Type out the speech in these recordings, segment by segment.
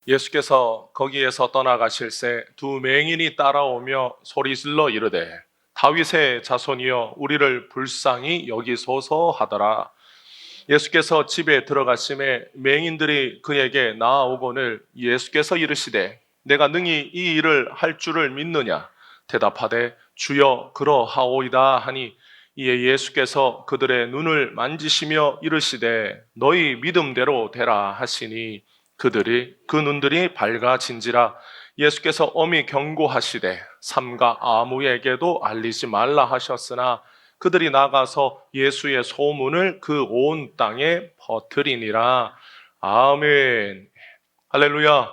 예수께서 거기에서 떠나가실새 두 맹인이 따라오며 소리질러 이르되 다윗의 자손이여 우리를 불쌍히 여기소서 하더라. 예수께서 집에 들어가심에 맹인들이 그에게 나아오거늘 예수께서 이르시되 내가 능히 이 일을 할 줄을 믿느냐 대답하되 주여 그러하오이다 하니 이에 예수께서 그들의 눈을 만지시며 이르시되 너희 믿음대로 되라 하시니 그 눈들이 밝아진지라. 예수께서 엄히 경고하시되 삼가 아무에게도 알리지 말라 하셨으나 그들이 나가서 예수의 소문을 그 온 땅에 퍼뜨리니라. 아멘. 할렐루야.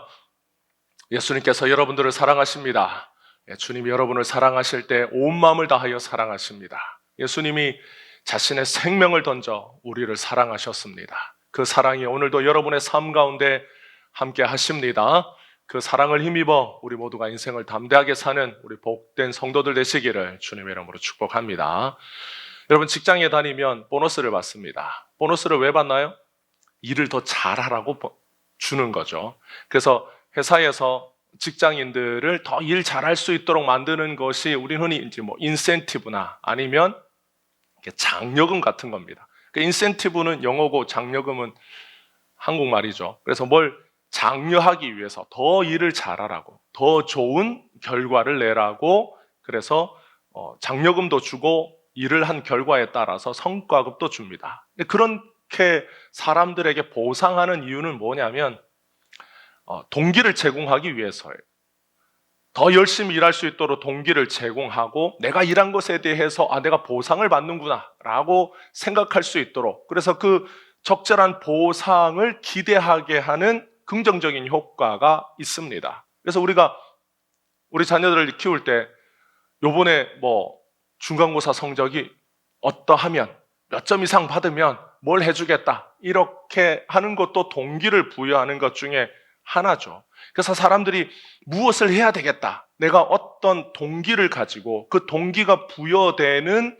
예수님께서 여러분들을 사랑하십니다. 주님이 여러분을 사랑하실 때 온 마음을 다하여 사랑하십니다. 예수님이 자신의 생명을 던져 우리를 사랑하셨습니다. 그 사랑이 오늘도 여러분의 삶 가운데 함께 하십니다. 그 사랑을 힘입어 우리 모두가 인생을 담대하게 사는 우리 복된 성도들 되시기를 주님의 이름으로 축복합니다. 여러분 직장에 다니면 보너스를 받습니다. 보너스를 왜 받나요? 일을 더 잘하라고 주는 거죠. 그래서 회사에서 직장인들을 더 일 잘할 수 있도록 만드는 것이 우리 흔히 이제 인센티브나 아니면 장려금 같은 겁니다. 그 인센티브는 영어고 장려금은 한국말이죠. 그래서 뭘 장려하기 위해서 더 일을 잘하라고, 더 좋은 결과를 내라고, 그래서 장려금도 주고 일을 한 결과에 따라서 성과급도 줍니다. 그렇게 사람들에게 보상하는 이유는 뭐냐면 동기를 제공하기 위해서예요. 더 열심히 일할 수 있도록 동기를 제공하고 내가 일한 것에 대해서 내가 보상을 받는구나 라고 생각할 수 있도록, 그래서 그 적절한 보상을 기대하게 하는 긍정적인 효과가 있습니다. 그래서 우리가 우리 자녀들을 키울 때 요번에 중간고사 성적이 어떠하면 몇 점 이상 받으면 뭘 해주겠다 이렇게 하는 것도 동기를 부여하는 것 중에 하나죠. 그래서 사람들이 무엇을 해야 되겠다, 내가 어떤 동기를 가지고 그 동기가 부여되는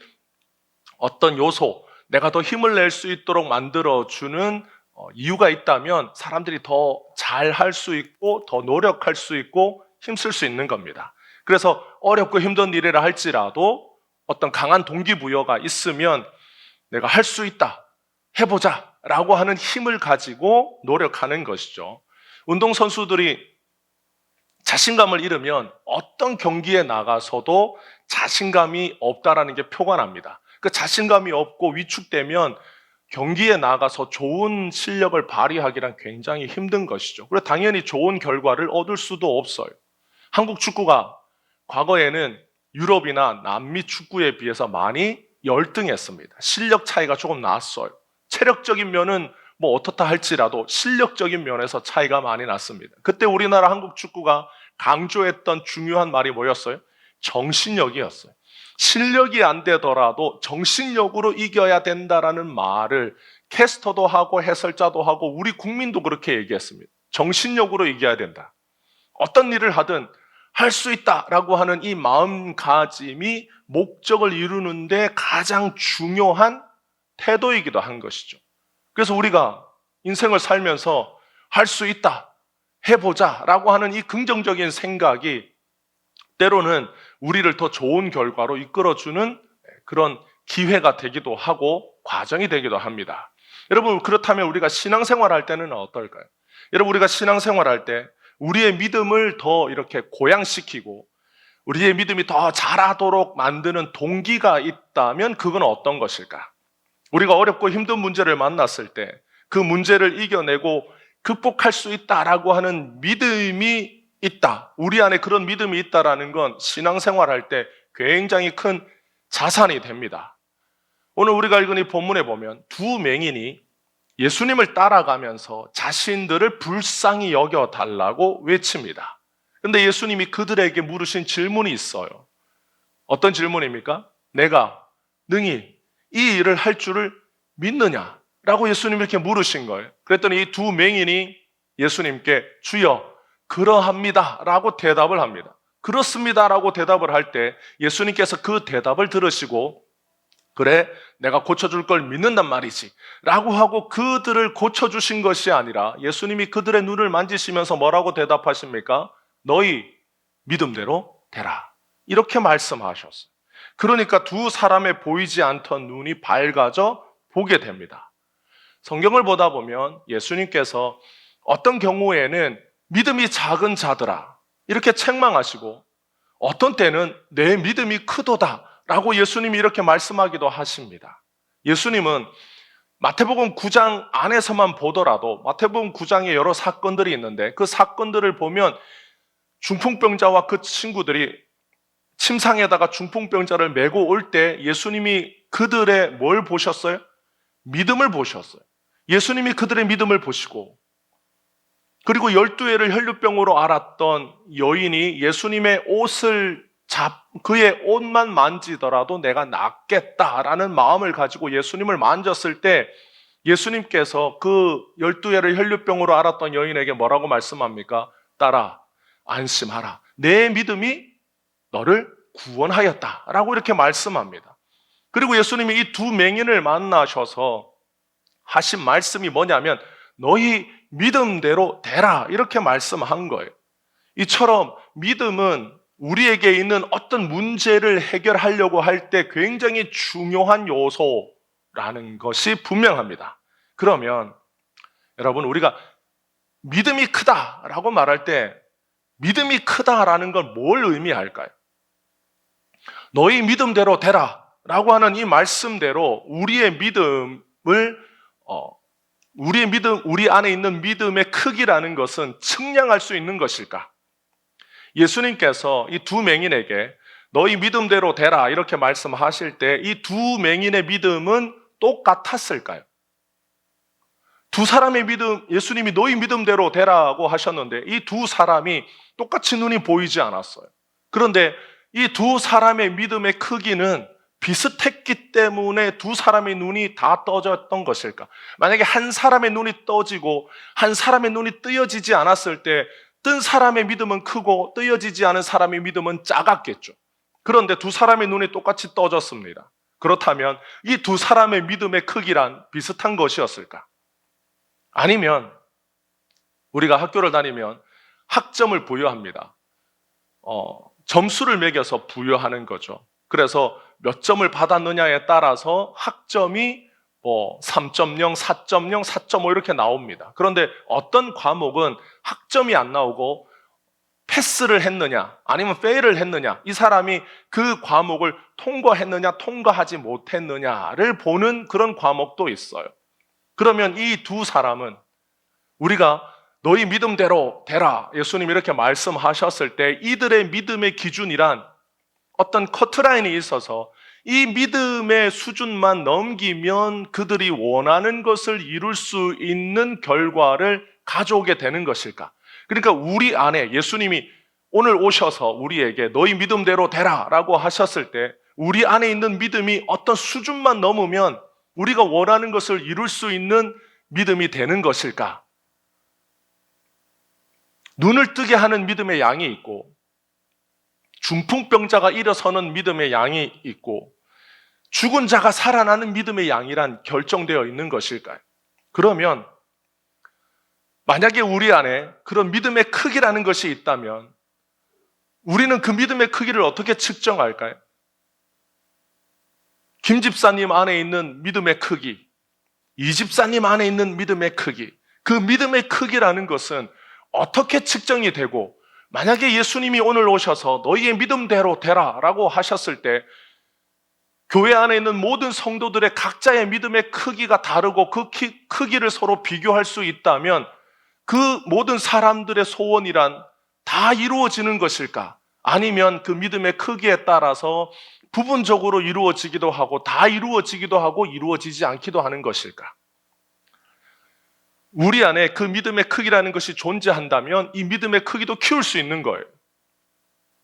어떤 요소, 내가 더 힘을 낼 수 있도록 만들어주는 이유가 있다면 사람들이 더 잘할 수 있고 더 노력할 수 있고 힘쓸 수 있는 겁니다. 그래서 어렵고 힘든 일이라 할지라도 어떤 강한 동기부여가 있으면 내가 할 수 있다, 해보자 라고 하는 힘을 가지고 노력하는 것이죠. 운동선수들이 자신감을 잃으면 어떤 경기에 나가서도 자신감이 없다라는 게 표가 납니다. 그 자신감이 없고 위축되면 경기에 나가서 좋은 실력을 발휘하기란 굉장히 힘든 것이죠. 그리고 당연히 좋은 결과를 얻을 수도 없어요. 한국 축구가 과거에는 유럽이나 남미 축구에 비해서 많이 열등했습니다. 실력 차이가 조금 났어요. 체력적인 면은 어떻다 할지라도 실력적인 면에서 차이가 많이 났습니다. 그때 우리나라 한국 축구가 강조했던 중요한 말이 뭐였어요? 정신력이었어요. 실력이 안 되더라도 정신력으로 이겨야 된다라는 말을 캐스터도 하고 해설자도 하고 우리 국민도 그렇게 얘기했습니다. 정신력으로 이겨야 된다. 어떤 일을 하든 할 수 있다라고 하는 이 마음가짐이 목적을 이루는데 가장 중요한 태도이기도 한 것이죠. 그래서 우리가 인생을 살면서 할 수 있다, 해보자 라고 하는 이 긍정적인 생각이 때로는 우리를 더 좋은 결과로 이끌어주는 그런 기회가 되기도 하고 과정이 되기도 합니다. 여러분, 그렇다면 우리가 신앙생활 할 때는 어떨까요? 여러분, 우리가 신앙생활 할 때 우리의 믿음을 더 이렇게 고양시키고 우리의 믿음이 더 자라도록 만드는 동기가 있다면 그건 어떤 것일까? 우리가 어렵고 힘든 문제를 만났을 때 그 문제를 이겨내고 극복할 수 있다라고 하는 믿음이 있다, 우리 안에 그런 믿음이 있다라는 건 신앙생활 할 때 굉장히 큰 자산이 됩니다. 오늘 우리가 읽은 이 본문에 보면 두 맹인이 예수님을 따라가면서 자신들을 불쌍히 여겨달라고 외칩니다. 그런데 예수님이 그들에게 물으신 질문이 있어요. 어떤 질문입니까? 내가 능히 이 일을 할 줄을 믿느냐? 라고 예수님이 이렇게 물으신 거예요. 그랬더니 이 두 맹인이 예수님께 주여 그러합니다 라고 대답을 합니다. 그렇습니다 라고 대답을 할 때 예수님께서 그 대답을 들으시고 그래, 내가 고쳐줄 걸 믿는단 말이지 라고 하고 그들을 고쳐주신 것이 아니라 예수님이 그들의 눈을 만지시면서 뭐라고 대답하십니까? 너희 믿음대로 되라, 이렇게 말씀하셨어요. 그러니까 두 사람의 보이지 않던 눈이 밝아져 보게 됩니다. 성경을 보다 보면 예수님께서 어떤 경우에는 믿음이 작은 자들아 이렇게 책망하시고, 어떤 때는 내 믿음이 크도다 라고 예수님이 이렇게 말씀하기도 하십니다. 예수님은 마태복음 9장 안에서만 보더라도 마태복음 9장에 여러 사건들이 있는데 그 사건들을 보면 중풍병자와 그 친구들이 침상에다가 중풍병자를 메고 올 때 예수님이 그들의 뭘 보셨어요? 믿음을 보셨어요. 예수님이 그들의 믿음을 보시고, 그리고 12해를 혈류병으로 앓았던 여인이 예수님의 옷을 그의 옷만 만지더라도 내가 낫겠다라는 마음을 가지고 예수님을 만졌을 때 예수님께서 그 12해를 혈류병으로 앓았던 여인에게 뭐라고 말씀합니까? 딸아, 안심하라. 내 믿음이 너를 구원하였다라고 이렇게 말씀합니다. 그리고 예수님이 이 두 맹인을 만나셔서 하신 말씀이 뭐냐면 너희 믿음대로 되라, 이렇게 말씀한 거예요. 이처럼 믿음은 우리에게 있는 어떤 문제를 해결하려고 할 때 굉장히 중요한 요소라는 것이 분명합니다. 그러면 여러분, 우리가 믿음이 크다라고 말할 때 믿음이 크다라는 건 뭘 의미할까요? 너희 믿음대로 되라 라고 하는 이 말씀대로 우리 안에 있는 믿음의 크기라는 것은 측량할 수 있는 것일까? 예수님께서 이 두 맹인에게 너희 믿음대로 되라 이렇게 말씀하실 때 이 두 맹인의 믿음은 똑같았을까요? 두 사람의 믿음, 예수님이 너희 믿음대로 되라고 하셨는데 이 두 사람이 똑같이 눈이 보이지 않았어요. 그런데 이 두 사람의 믿음의 크기는 비슷했기 때문에 두 사람의 눈이 다 떠졌던 것일까? 만약에 한 사람의 눈이 떠지고 한 사람의 눈이 뜨여지지 않았을 때 뜬 사람의 믿음은 크고 뜨여지지 않은 사람의 믿음은 작았겠죠. 그런데 두 사람의 눈이 똑같이 떠졌습니다. 그렇다면 이 두 사람의 믿음의 크기란 비슷한 것이었을까? 아니면 우리가 학교를 다니면 학점을 부여합니다. 점수를 매겨서 부여하는 거죠. 그래서 몇 점을 받았느냐에 따라서 학점이 3.0, 4.0, 4.5 이렇게 나옵니다. 그런데 어떤 과목은 학점이 안 나오고 패스를 했느냐 아니면 페일을 했느냐, 이 사람이 그 과목을 통과했느냐 통과하지 못했느냐를 보는 그런 과목도 있어요. 그러면 이 두 사람은 우리가 너희 믿음대로 되라 예수님이 이렇게 말씀하셨을 때 이들의 믿음의 기준이란 어떤 커트라인이 있어서 이 믿음의 수준만 넘기면 그들이 원하는 것을 이룰 수 있는 결과를 가져오게 되는 것일까? 그러니까 우리 안에 예수님이 오늘 오셔서 우리에게 너희 믿음대로 되라 라고 하셨을 때 우리 안에 있는 믿음이 어떤 수준만 넘으면 우리가 원하는 것을 이룰 수 있는 믿음이 되는 것일까? 눈을 뜨게 하는 믿음의 양이 있고 중풍병자가 일어서는 믿음의 양이 있고 죽은 자가 살아나는 믿음의 양이란 결정되어 있는 것일까요? 그러면 만약에 우리 안에 그런 믿음의 크기라는 것이 있다면 우리는 그 믿음의 크기를 어떻게 측정할까요? 김 집사님 안에 있는 믿음의 크기, 이 집사님 안에 있는 믿음의 크기, 그 믿음의 크기라는 것은 어떻게 측정이 되고, 만약에 예수님이 오늘 오셔서 너희의 믿음대로 되라 라고 하셨을 때 교회 안에 있는 모든 성도들의 각자의 믿음의 크기가 다르고 그 크기를 서로 비교할 수 있다면 그 모든 사람들의 소원이란 다 이루어지는 것일까? 아니면 그 믿음의 크기에 따라서 부분적으로 이루어지기도 하고 다 이루어지기도 하고 이루어지지 않기도 하는 것일까? 우리 안에 그 믿음의 크기라는 것이 존재한다면 이 믿음의 크기도 키울 수 있는 거예요.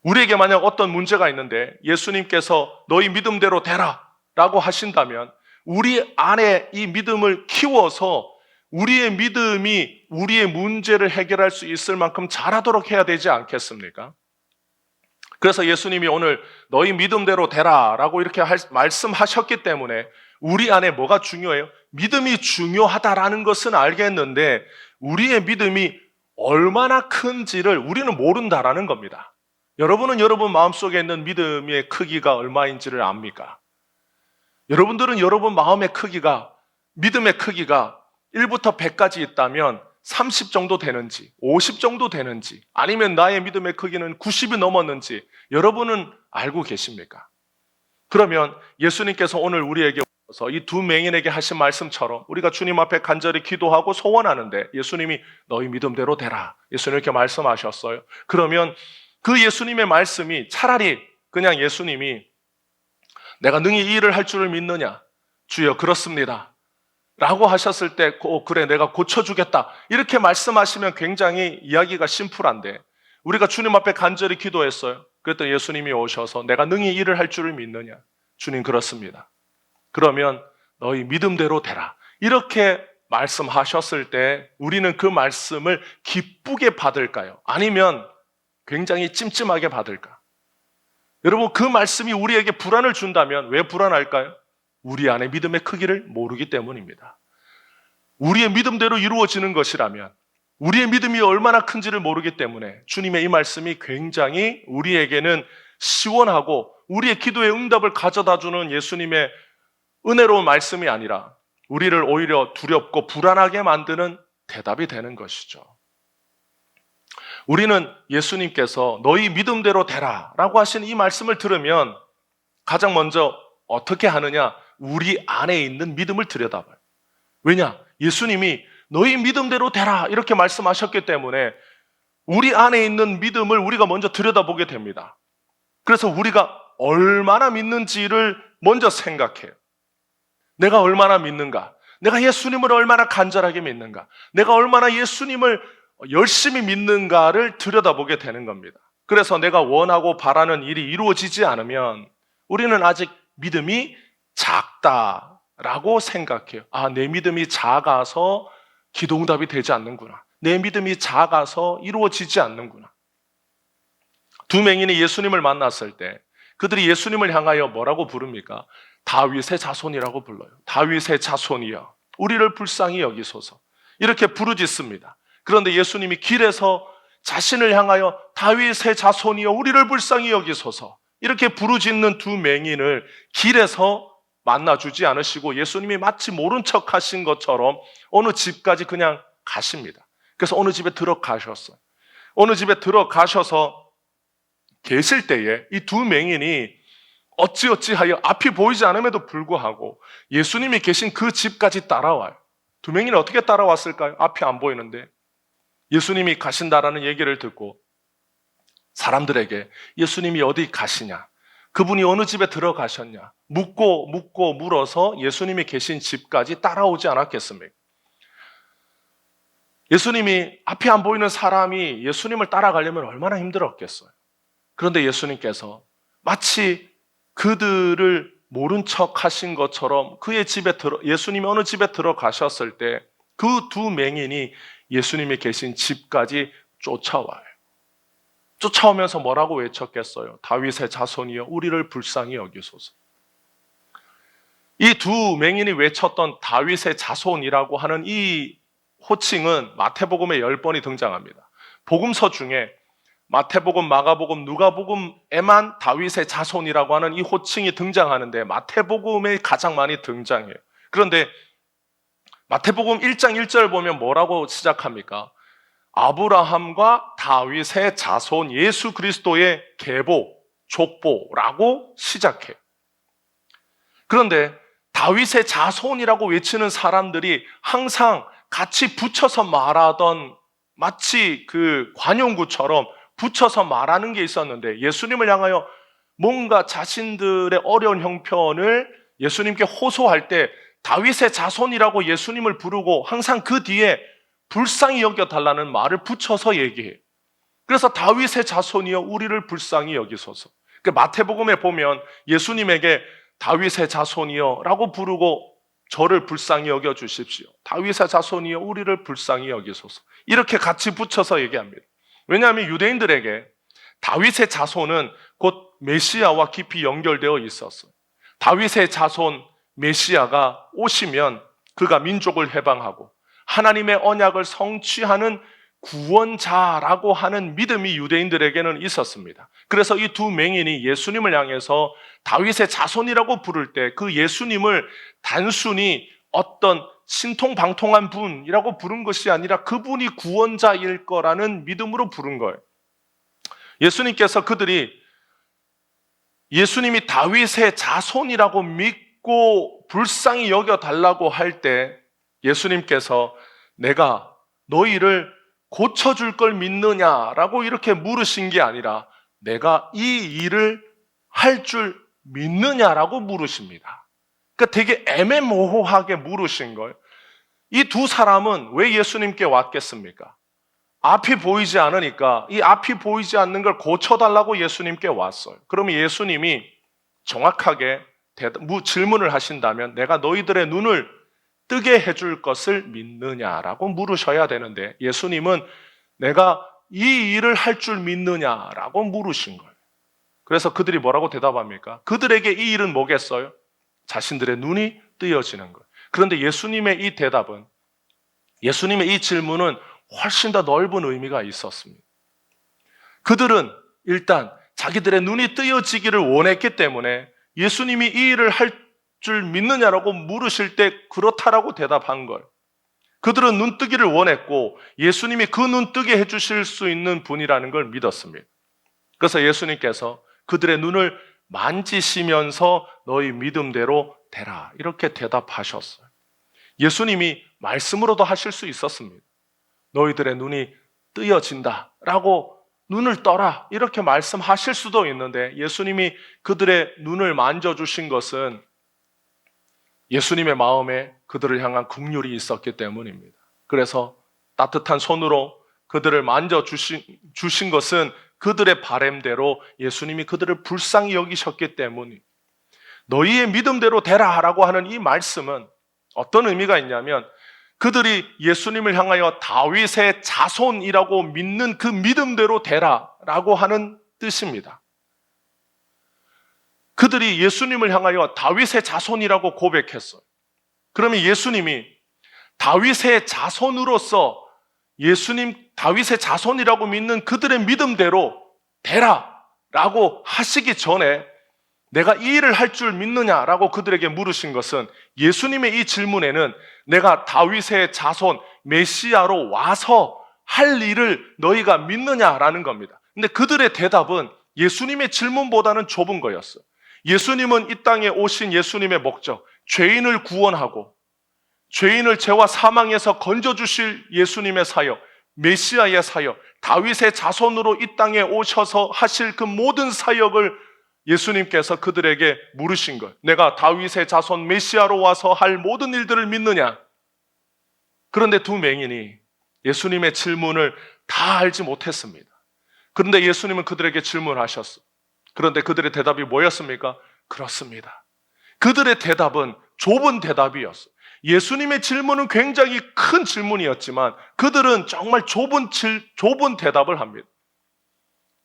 우리에게 만약 어떤 문제가 있는데 예수님께서 너희 믿음대로 되라 라고 하신다면 우리 안에 이 믿음을 키워서 우리의 믿음이 우리의 문제를 해결할 수 있을 만큼 잘하도록 해야 되지 않겠습니까? 그래서 예수님이 오늘 너희 믿음대로 되라라고 이렇게 말씀하셨기 때문에 우리 안에 뭐가 중요해요? 믿음이 중요하다라는 것은 알겠는데 우리의 믿음이 얼마나 큰지를 우리는 모른다라는 겁니다. 여러분은 여러분 마음속에 있는 믿음의 크기가 얼마인지를 압니까? 여러분들은 여러분 마음의 크기가, 믿음의 크기가 1부터 100까지 있다면 30 정도 되는지, 50 정도 되는지, 아니면 나의 믿음의 크기는 90이 넘었는지 여러분은 알고 계십니까? 그러면 예수님께서 오늘 우리에게 오셔서 이 두 맹인에게 하신 말씀처럼 우리가 주님 앞에 간절히 기도하고 소원하는데 예수님이 너희 믿음대로 되라. 예수님 이렇게 말씀하셨어요. 그러면 그 예수님의 말씀이 차라리 그냥 예수님이 내가 능히 이 일을 할 줄을 믿느냐? 주여 그렇습니다. 라고 하셨을 때 그래 내가 고쳐주겠다 이렇게 말씀하시면 굉장히 이야기가 심플한데 우리가 주님 앞에 간절히 기도했어요. 그랬더니 예수님이 오셔서 내가 능히 이 일을 할 줄을 믿느냐? 주님 그렇습니다. 그러면 너희 믿음대로 되라. 이렇게 말씀하셨을 때 우리는 그 말씀을 기쁘게 받을까요? 아니면 굉장히 찜찜하게 받을까? 여러분 그 말씀이 우리에게 불안을 준다면 왜 불안할까요? 우리 안에 믿음의 크기를 모르기 때문입니다. 우리의 믿음대로 이루어지는 것이라면 우리의 믿음이 얼마나 큰지를 모르기 때문에 주님의 이 말씀이 굉장히 우리에게는 시원하고 우리의 기도의 응답을 가져다주는 예수님의 은혜로운 말씀이 아니라 우리를 오히려 두렵고 불안하게 만드는 대답이 되는 것이죠. 우리는 예수님께서 너희 믿음대로 되라 라고 하신 이 말씀을 들으면 가장 먼저 어떻게 하느냐? 우리 안에 있는 믿음을 들여다봐요. 왜냐? 예수님이 너희 믿음대로 되라 이렇게 말씀하셨기 때문에 우리 안에 있는 믿음을 우리가 먼저 들여다보게 됩니다. 그래서 우리가 얼마나 믿는지를 먼저 생각해요. 내가 얼마나 믿는가? 내가 예수님을 얼마나 간절하게 믿는가? 내가 얼마나 예수님을 열심히 믿는가를 들여다보게 되는 겁니다. 그래서 내가 원하고 바라는 일이 이루어지지 않으면 우리는 아직 믿음이 작다라고 생각해요. 아, 내 믿음이 작아서 기도응답이 되지 않는구나. 내 믿음이 작아서 이루어지지 않는구나. 두 맹인이 예수님을 만났을 때 그들이 예수님을 향하여 뭐라고 부릅니까? 다윗의 자손이라고 불러요. 다윗의 자손이여 우리를 불쌍히 여기소서 이렇게 부르짖습니다. 그런데 예수님이 길에서 자신을 향하여 다윗의 자손이여 우리를 불쌍히 여기소서 이렇게 부르짖는 두 맹인을 길에서 만나주지 않으시고 예수님이 마치 모른 척 하신 것처럼 어느 집까지 그냥 가십니다. 그래서 어느 집에 들어가셨어요. 어느 집에 들어가셔서 계실 때에 이 두 맹인이 어찌어찌하여 앞이 보이지 않음에도 불구하고 예수님이 계신 그 집까지 따라와요. 두 맹인은 어떻게 따라왔을까요? 앞이 안 보이는데 예수님이 가신다라는 얘기를 듣고 사람들에게 예수님이 어디 가시냐? 그분이 어느 집에 들어가셨냐? 묻고 물어서 예수님이 계신 집까지 따라오지 않았겠습니까? 예수님이 앞이 안 보이는 사람이 예수님을 따라가려면 얼마나 힘들었겠어요. 그런데 예수님께서 마치 그들을 모른 척 하신 것처럼 예수님이 어느 집에 들어가셨을 때 그 두 맹인이 예수님이 계신 집까지 쫓아와요. 쫓아오면서 뭐라고 외쳤겠어요? 다윗의 자손이여 우리를 불쌍히 여기소서. 이 두 맹인이 외쳤던 다윗의 자손이라고 하는 이 호칭은 마태복음에 10번이 등장합니다. 복음서 중에 마태복음, 마가복음, 누가복음에만 다윗의 자손이라고 하는 이 호칭이 등장하는데 마태복음에 가장 많이 등장해요. 그런데 마태복음 1장 1절 보면 뭐라고 시작합니까? 아브라함과 다윗의 자손 예수 그리스도의 계보, 족보라고 시작해요. 그런데 다윗의 자손이라고 외치는 사람들이 항상 같이 붙여서 말하던 마치 그 관용구처럼 붙여서 말하는 게 있었는데 예수님을 향하여 뭔가 자신들의 어려운 형편을 예수님께 호소할 때 다윗의 자손이라고 예수님을 부르고 항상 그 뒤에 불쌍히 여겨달라는 말을 붙여서 얘기해요. 그래서 다윗의 자손이여 우리를 불쌍히 여기소서. 마태복음에 보면 예수님에게 다윗의 자손이여 라고 부르고 저를 불쌍히 여겨주십시오. 다윗의 자손이여 우리를 불쌍히 여기소서. 이렇게 같이 붙여서 얘기합니다. 왜냐하면 유대인들에게 다윗의 자손은 곧 메시아와 깊이 연결되어 있었어요. 다윗의 자손 메시아가 오시면 그가 민족을 해방하고 하나님의 언약을 성취하는 구원자라고 하는 믿음이 유대인들에게는 있었습니다. 그래서 이 두 맹인이 예수님을 향해서 다윗의 자손이라고 부를 때 그 예수님을 단순히 어떤 신통방통한 분이라고 부른 것이 아니라 그분이 구원자일 거라는 믿음으로 부른 거예요. 예수님께서 그들이 예수님이 다윗의 자손이라고 믿고 불쌍히 여겨달라고 할 때 예수님께서 내가 너희를 고쳐줄 걸 믿느냐라고 이렇게 물으신 게 아니라 내가 이 일을 할 줄 믿느냐라고 물으십니다. 그러니까 되게 애매모호하게 물으신 거예요. 이 두 사람은 왜 예수님께 왔겠습니까? 앞이 보이지 않으니까 이 앞이 보이지 않는 걸 고쳐달라고 예수님께 왔어요. 그러면 예수님이 정확하게 질문을 하신다면 내가 너희들의 눈을 뜨게 해줄 것을 믿느냐라고 물으셔야 되는데 예수님은 내가 이 일을 할 줄 믿느냐라고 물으신 거예요. 그래서 그들이 뭐라고 대답합니까? 그들에게 이 일은 뭐겠어요? 자신들의 눈이 뜨여지는 거예요. 그런데 예수님의 이 대답은, 예수님의 이 질문은 훨씬 더 넓은 의미가 있었습니다. 그들은 일단 자기들의 눈이 뜨여지기를 원했기 때문에 예수님이 이 일을 할 줄 믿느냐라고 물으실 때 그렇다라고 대답한 거예요. 그들은 눈 뜨기를 원했고 예수님이 그 눈 뜨게 해주실 수 있는 분이라는 걸 믿었습니다. 그래서 예수님께서 그들의 눈을 만지시면서 너희 믿음대로 되라 이렇게 대답하셨어요. 예수님이 말씀으로도 하실 수 있었습니다. 너희들의 눈이 뜨여진다라고 눈을 떠라 이렇게 말씀하실 수도 있는데 예수님이 그들의 눈을 만져주신 것은 예수님의 마음에 그들을 향한 긍휼이 있었기 때문입니다. 그래서 따뜻한 손으로 그들을 만져주신 것은 그들의 바램대로 예수님이 그들을 불쌍히 여기셨기 때문입니다. 너희의 믿음대로 되라라고 하는 이 말씀은 어떤 의미가 있냐면 그들이 예수님을 향하여 다윗의 자손이라고 믿는 그 믿음대로 되라라고 하는 뜻입니다. 그들이 예수님을 향하여 다윗의 자손이라고 고백했어요. 그러면 예수님이 다윗의 자손으로서 예수님 다윗의 자손이라고 믿는 그들의 믿음대로 되라라고 하시기 전에 내가 이 일을 할 줄 믿느냐라고 그들에게 물으신 것은 예수님의 이 질문에는 내가 다윗의 자손 메시아로 와서 할 일을 너희가 믿느냐라는 겁니다. 근데 그들의 대답은 예수님의 질문보다는 좁은 거였어요. 예수님은 이 땅에 오신 예수님의 목적, 죄인을 구원하고 죄인을 죄와 사망에서 건져주실 예수님의 사역, 메시아의 사역, 다윗의 자손으로 이 땅에 오셔서 하실 그 모든 사역을 예수님께서 그들에게 물으신 거예요. 내가 다윗의 자손 메시아로 와서 할 모든 일들을 믿느냐? 그런데 두 맹인이 예수님의 질문을 다 알지 못했습니다. 그런데 예수님은 그들에게 질문하셨어요. 그런데 그들의 대답이 뭐였습니까? 그렇습니다. 그들의 대답은 좁은 대답이었어요. 예수님의 질문은 굉장히 큰 질문이었지만 그들은 정말 좁은 대답을 합니다.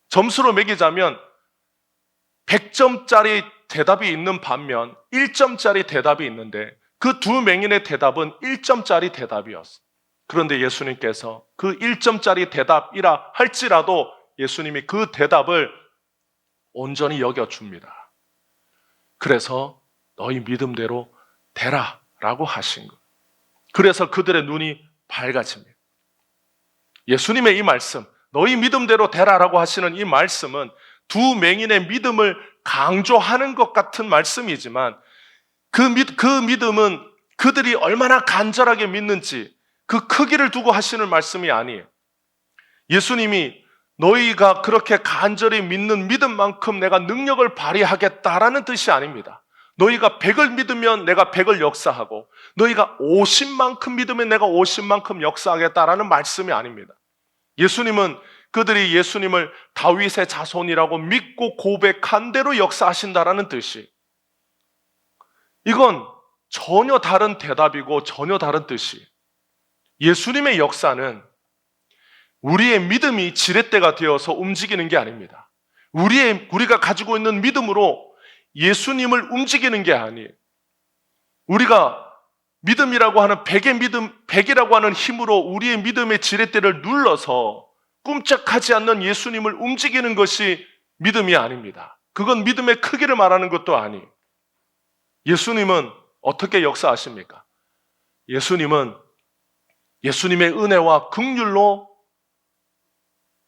점수로 매기자면 100점짜리 대답이 있는 반면 1점짜리 대답이 있는데 그 두 맹인의 대답은 1점짜리 대답이었어요. 그런데 예수님께서 그 1점짜리 대답이라 할지라도 예수님이 그 대답을 온전히 여겨줍니다. 그래서 너희 믿음대로 되라 라고 하신 것. 그래서 그들의 눈이 밝아집니다. 예수님의 이 말씀, 너희 믿음대로 되라라고 하시는 이 말씀은 두 맹인의 믿음을 강조하는 것 같은 말씀이지만 그 믿음은 그들이 얼마나 간절하게 믿는지 그 크기를 두고 하시는 말씀이 아니에요. 예수님이 너희가 그렇게 간절히 믿는 믿음만큼 내가 능력을 발휘하겠다라는 뜻이 아닙니다. 너희가 100을 믿으면 내가 100을 역사하고 너희가 50만큼 믿으면 내가 50만큼 역사하겠다라는 말씀이 아닙니다. 예수님은 그들이 예수님을 다윗의 자손이라고 믿고 고백한 대로 역사하신다라는 뜻이, 이건 전혀 다른 대답이고 전혀 다른 뜻이, 예수님의 역사는 우리의 믿음이 지렛대가 되어서 움직이는 게 아닙니다. 우리가 가지고 있는 믿음으로 예수님을 움직이는 게 아니에요. 우리가 믿음이라고 하는 백이라고 하는 힘으로 우리의 믿음의 지렛대를 눌러서 꿈쩍하지 않는 예수님을 움직이는 것이 믿음이 아닙니다. 그건 믿음의 크기를 말하는 것도 아니에요. 예수님은 어떻게 역사하십니까? 예수님은 예수님의 은혜와 긍휼로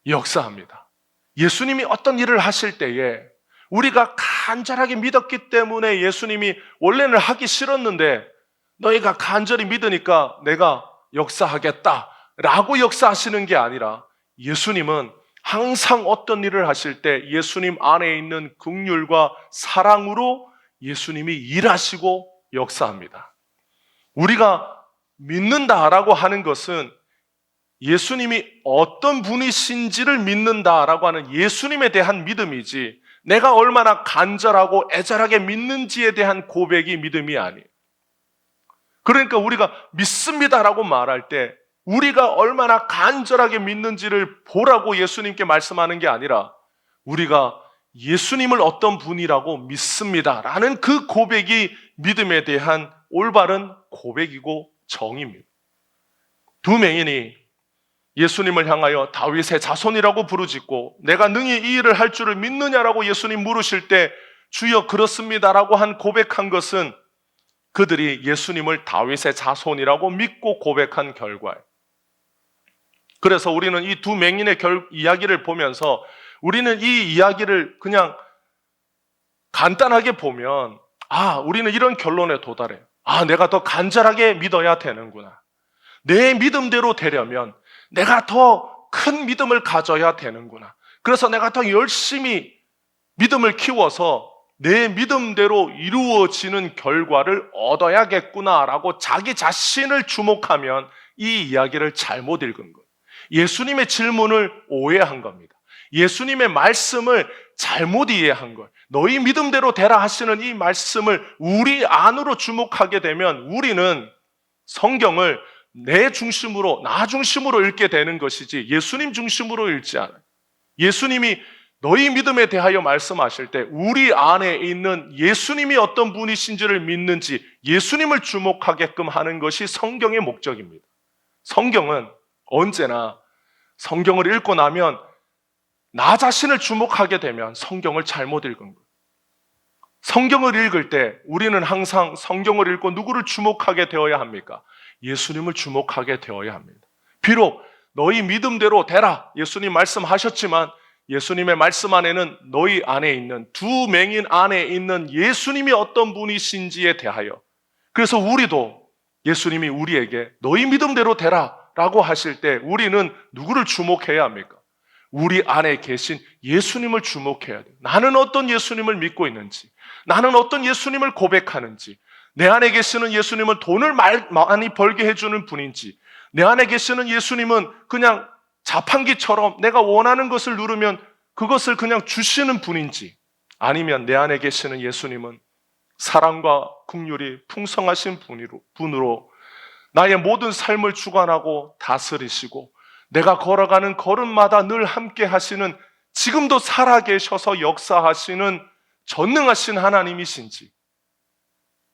역사합니다. 예수님이 어떤 일을 하실 때에 우리가 간절하게 믿었기 때문에 예수님이 원래는 하기 싫었는데 너희가 간절히 믿으니까 내가 역사하겠다라고 역사하시는 게 아니라 예수님은 항상 어떤 일을 하실 때 예수님 안에 있는 긍휼과 사랑으로 예수님이 일하시고 역사합니다. 우리가 믿는다라고 하는 것은 예수님이 어떤 분이신지를 믿는다라고 하는 예수님에 대한 믿음이지 내가 얼마나 간절하고 애절하게 믿는지에 대한 고백이 믿음이 아니에요. 그러니까 우리가 믿습니다라고 말할 때 우리가 얼마나 간절하게 믿는지를 보라고 예수님께 말씀하는 게 아니라 우리가 예수님을 어떤 분이라고 믿습니다라는 그 고백이 믿음에 대한 올바른 고백이고 정의입니다. 두 맹인이 예수님을 향하여 다윗의 자손이라고 부르짖고 내가 능히 이 일을 할 줄을 믿느냐라고 예수님 물으실 때 주여 그렇습니다라고 한 고백한 것은 그들이 예수님을 다윗의 자손이라고 믿고 고백한 결과예요. 그래서 우리는 이 두 맹인의 이야기를 보면서 우리는 이 이야기를 그냥 간단하게 보면 우리는 이런 결론에 도달해요. 내가 더 간절하게 믿어야 되는구나. 내 믿음대로 되려면 내가 더 큰 믿음을 가져야 되는구나. 그래서 내가 더 열심히 믿음을 키워서 내 믿음대로 이루어지는 결과를 얻어야겠구나라고 자기 자신을 주목하면 이 이야기를 잘못 읽은 거예요. 예수님의 질문을 오해한 겁니다. 예수님의 말씀을 잘못 이해한 거예요. 너희 믿음대로 되라 하시는 이 말씀을 우리 안으로 주목하게 되면 우리는 성경을 내 중심으로, 나 중심으로 읽게 되는 것이지 예수님 중심으로 읽지 않아요. 예수님이 너희 믿음에 대하여 말씀하실 때 우리 안에 있는 예수님이 어떤 분이신지를 믿는지 예수님을 주목하게끔 하는 것이 성경의 목적입니다. 성경은 언제나 성경을 읽고 나면 나 자신을 주목하게 되면 성경을 잘못 읽은 거예요. 성경을 읽을 때 우리는 항상 성경을 읽고 누구를 주목하게 되어야 합니까? 예수님을 주목하게 되어야 합니다. 비록 너희 믿음대로 되라 예수님 말씀하셨지만 예수님의 말씀 안에는 너희 안에 있는 두 맹인 안에 있는 예수님이 어떤 분이신지에 대하여 그래서 우리도 예수님이 우리에게 너희 믿음대로 되라 라고 하실 때 우리는 누구를 주목해야 합니까? 우리 안에 계신 예수님을 주목해야 돼요. 나는 어떤 예수님을 믿고 있는지, 나는 어떤 예수님을 고백하는지, 내 안에 계시는 예수님은 돈을 많이 벌게 해주는 분인지, 내 안에 계시는 예수님은 그냥 자판기처럼 내가 원하는 것을 누르면 그것을 그냥 주시는 분인지, 아니면 내 안에 계시는 예수님은 사랑과 긍휼이 풍성하신 분으로 나의 모든 삶을 주관하고 다스리시고 내가 걸어가는 걸음마다 늘 함께 하시는 지금도 살아계셔서 역사하시는 전능하신 하나님이신지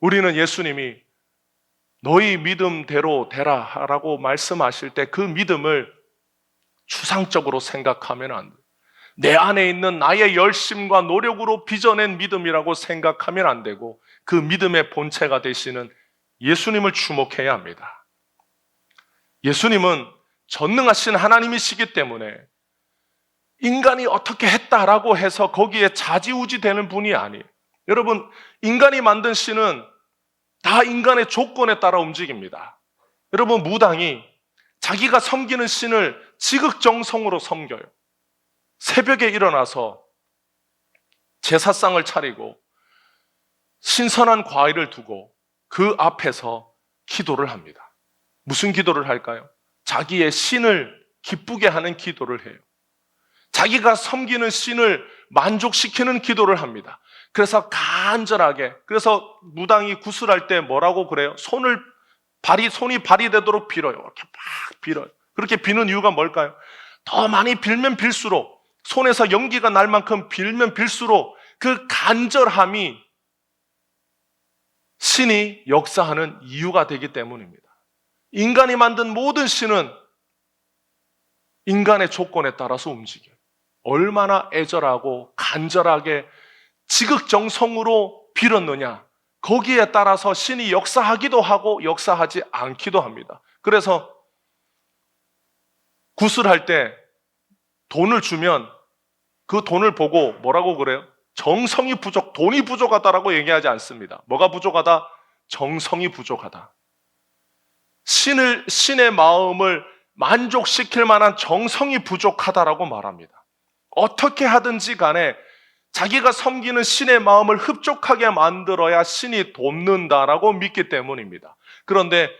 우리는 예수님이 너희 믿음대로 되라 라고 말씀하실 때 그 믿음을 추상적으로 생각하면 안 돼요. 내 안에 있는 나의 열심과 노력으로 빚어낸 믿음이라고 생각하면 안 되고 그 믿음의 본체가 되시는 예수님을 주목해야 합니다. 예수님은 전능하신 하나님이시기 때문에 인간이 어떻게 했다라고 해서 거기에 좌지우지 되는 분이 아니에요. 여러분, 인간이 만든 신은 다 인간의 조건에 따라 움직입니다. 여러분, 무당이 자기가 섬기는 신을 지극정성으로 섬겨요. 새벽에 일어나서 제사상을 차리고 신선한 과일을 두고 그 앞에서 기도를 합니다. 무슨 기도를 할까요? 자기의 신을 기쁘게 하는 기도를 해요. 자기가 섬기는 신을 만족시키는 기도를 합니다. 그래서 간절하게, 그래서 무당이 구슬할 때 뭐라고 그래요? 손이 발이 되도록 빌어요. 이렇게 막 빌어요. 그렇게 비는 이유가 뭘까요? 더 많이 빌면 빌수록 손에서 연기가 날 만큼 빌면 빌수록 그 간절함이 신이 역사하는 이유가 되기 때문입니다. 인간이 만든 모든 신은 인간의 조건에 따라서 움직여요. 얼마나 애절하고 간절하게 지극정성으로 빌었느냐, 거기에 따라서 신이 역사하기도 하고 역사하지 않기도 합니다. 그래서 구슬할 때 돈을 주면 그 돈을 보고 뭐라고 그래요? 정성이 부족, 돈이 부족하다라고 얘기하지 않습니다. 뭐가 부족하다? 정성이 부족하다. 신의 마음을 만족시킬 만한 정성이 부족하다라고 말합니다. 어떻게 하든지 간에 자기가 섬기는 신의 마음을 흡족하게 만들어야 신이 돕는다라고 믿기 때문입니다. 그런데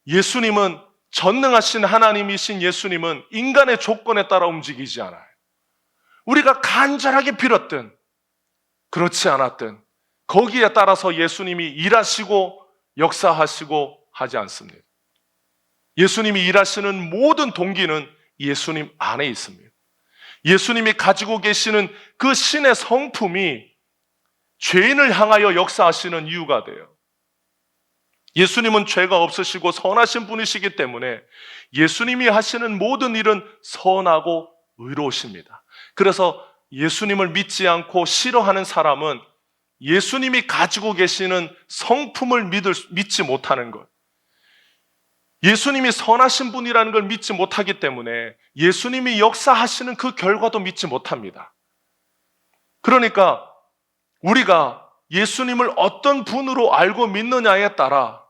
예수님은, 전능하신 하나님이신 예수님은 인간의 조건에 따라 움직이지 않아요. 우리가 간절하게 빌었든 그렇지 않았든 거기에 따라서 예수님이 일하시고 역사하시고 하지 않습니다. 예수님이 일하시는 모든 동기는 예수님 안에 있습니다. 예수님이 가지고 계시는 그 신의 성품이 죄인을 향하여 역사하시는 이유가 돼요. 예수님은 죄가 없으시고 선하신 분이시기 때문에 예수님이 하시는 모든 일은 선하고 의로우십니다. 그래서 예수님을 믿지 않고 싫어하는 사람은 예수님이 가지고 계시는 성품을 믿지 못하는 것, 예수님이 선하신 분이라는 걸 믿지 못하기 때문에 예수님이 역사하시는 그 결과도 믿지 못합니다. 그러니까 우리가 예수님을 어떤 분으로 알고 믿느냐에 따라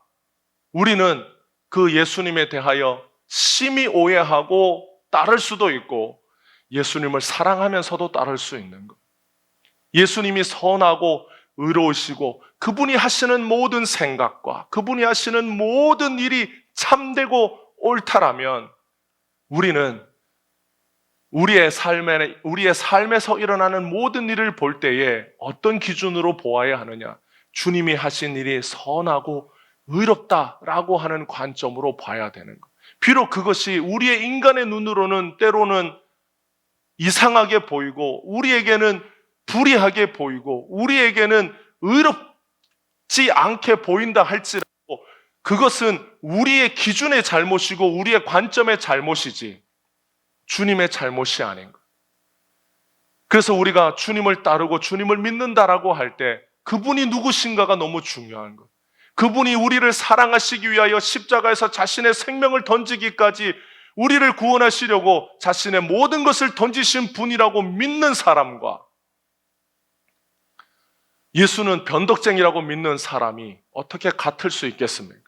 우리는 그 예수님에 대하여 심히 오해하고 따를 수도 있고 예수님을 사랑하면서도 따를 수 있는 것. 예수님이 선하고 의로우시고 그분이 하시는 모든 생각과 그분이 하시는 모든 일이 참되고 옳다라면 우리는 우리의 삶에서 일어나는 모든 일을 볼 때에 어떤 기준으로 보아야 하느냐? 주님이 하신 일이 선하고 의롭다라고 하는 관점으로 봐야 되는 것. 비록 그것이 우리의 인간의 눈으로는 때로는 이상하게 보이고 우리에게는 불의하게 보이고 우리에게는 의롭지 않게 보인다 할지라도 그것은 우리의 기준의 잘못이고 우리의 관점의 잘못이지 주님의 잘못이 아닌 것. 그래서 우리가 주님을 따르고 주님을 믿는다라고 할 때 그분이 누구신가가 너무 중요한 것. 그분이 우리를 사랑하시기 위하여 십자가에서 자신의 생명을 던지기까지 우리를 구원하시려고 자신의 모든 것을 던지신 분이라고 믿는 사람과 예수는 변덕쟁이라고 믿는 사람이 어떻게 같을 수 있겠습니까?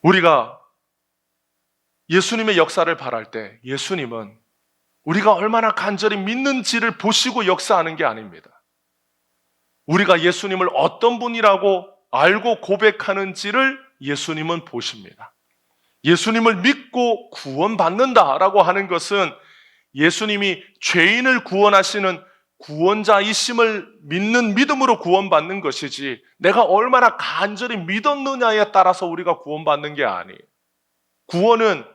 우리가 예수님의 역사를 바랄 때 예수님은 우리가 얼마나 간절히 믿는지를 보시고 역사하는 게 아닙니다. 우리가 예수님을 어떤 분이라고 알고 고백하는지를 예수님은 보십니다. 예수님을 믿고 구원받는다라고 하는 것은 예수님이 죄인을 구원하시는 구원자이심을 믿는 믿음으로 구원받는 것이지 내가 얼마나 간절히 믿었느냐에 따라서 우리가 구원받는 게 아니에요. 구원은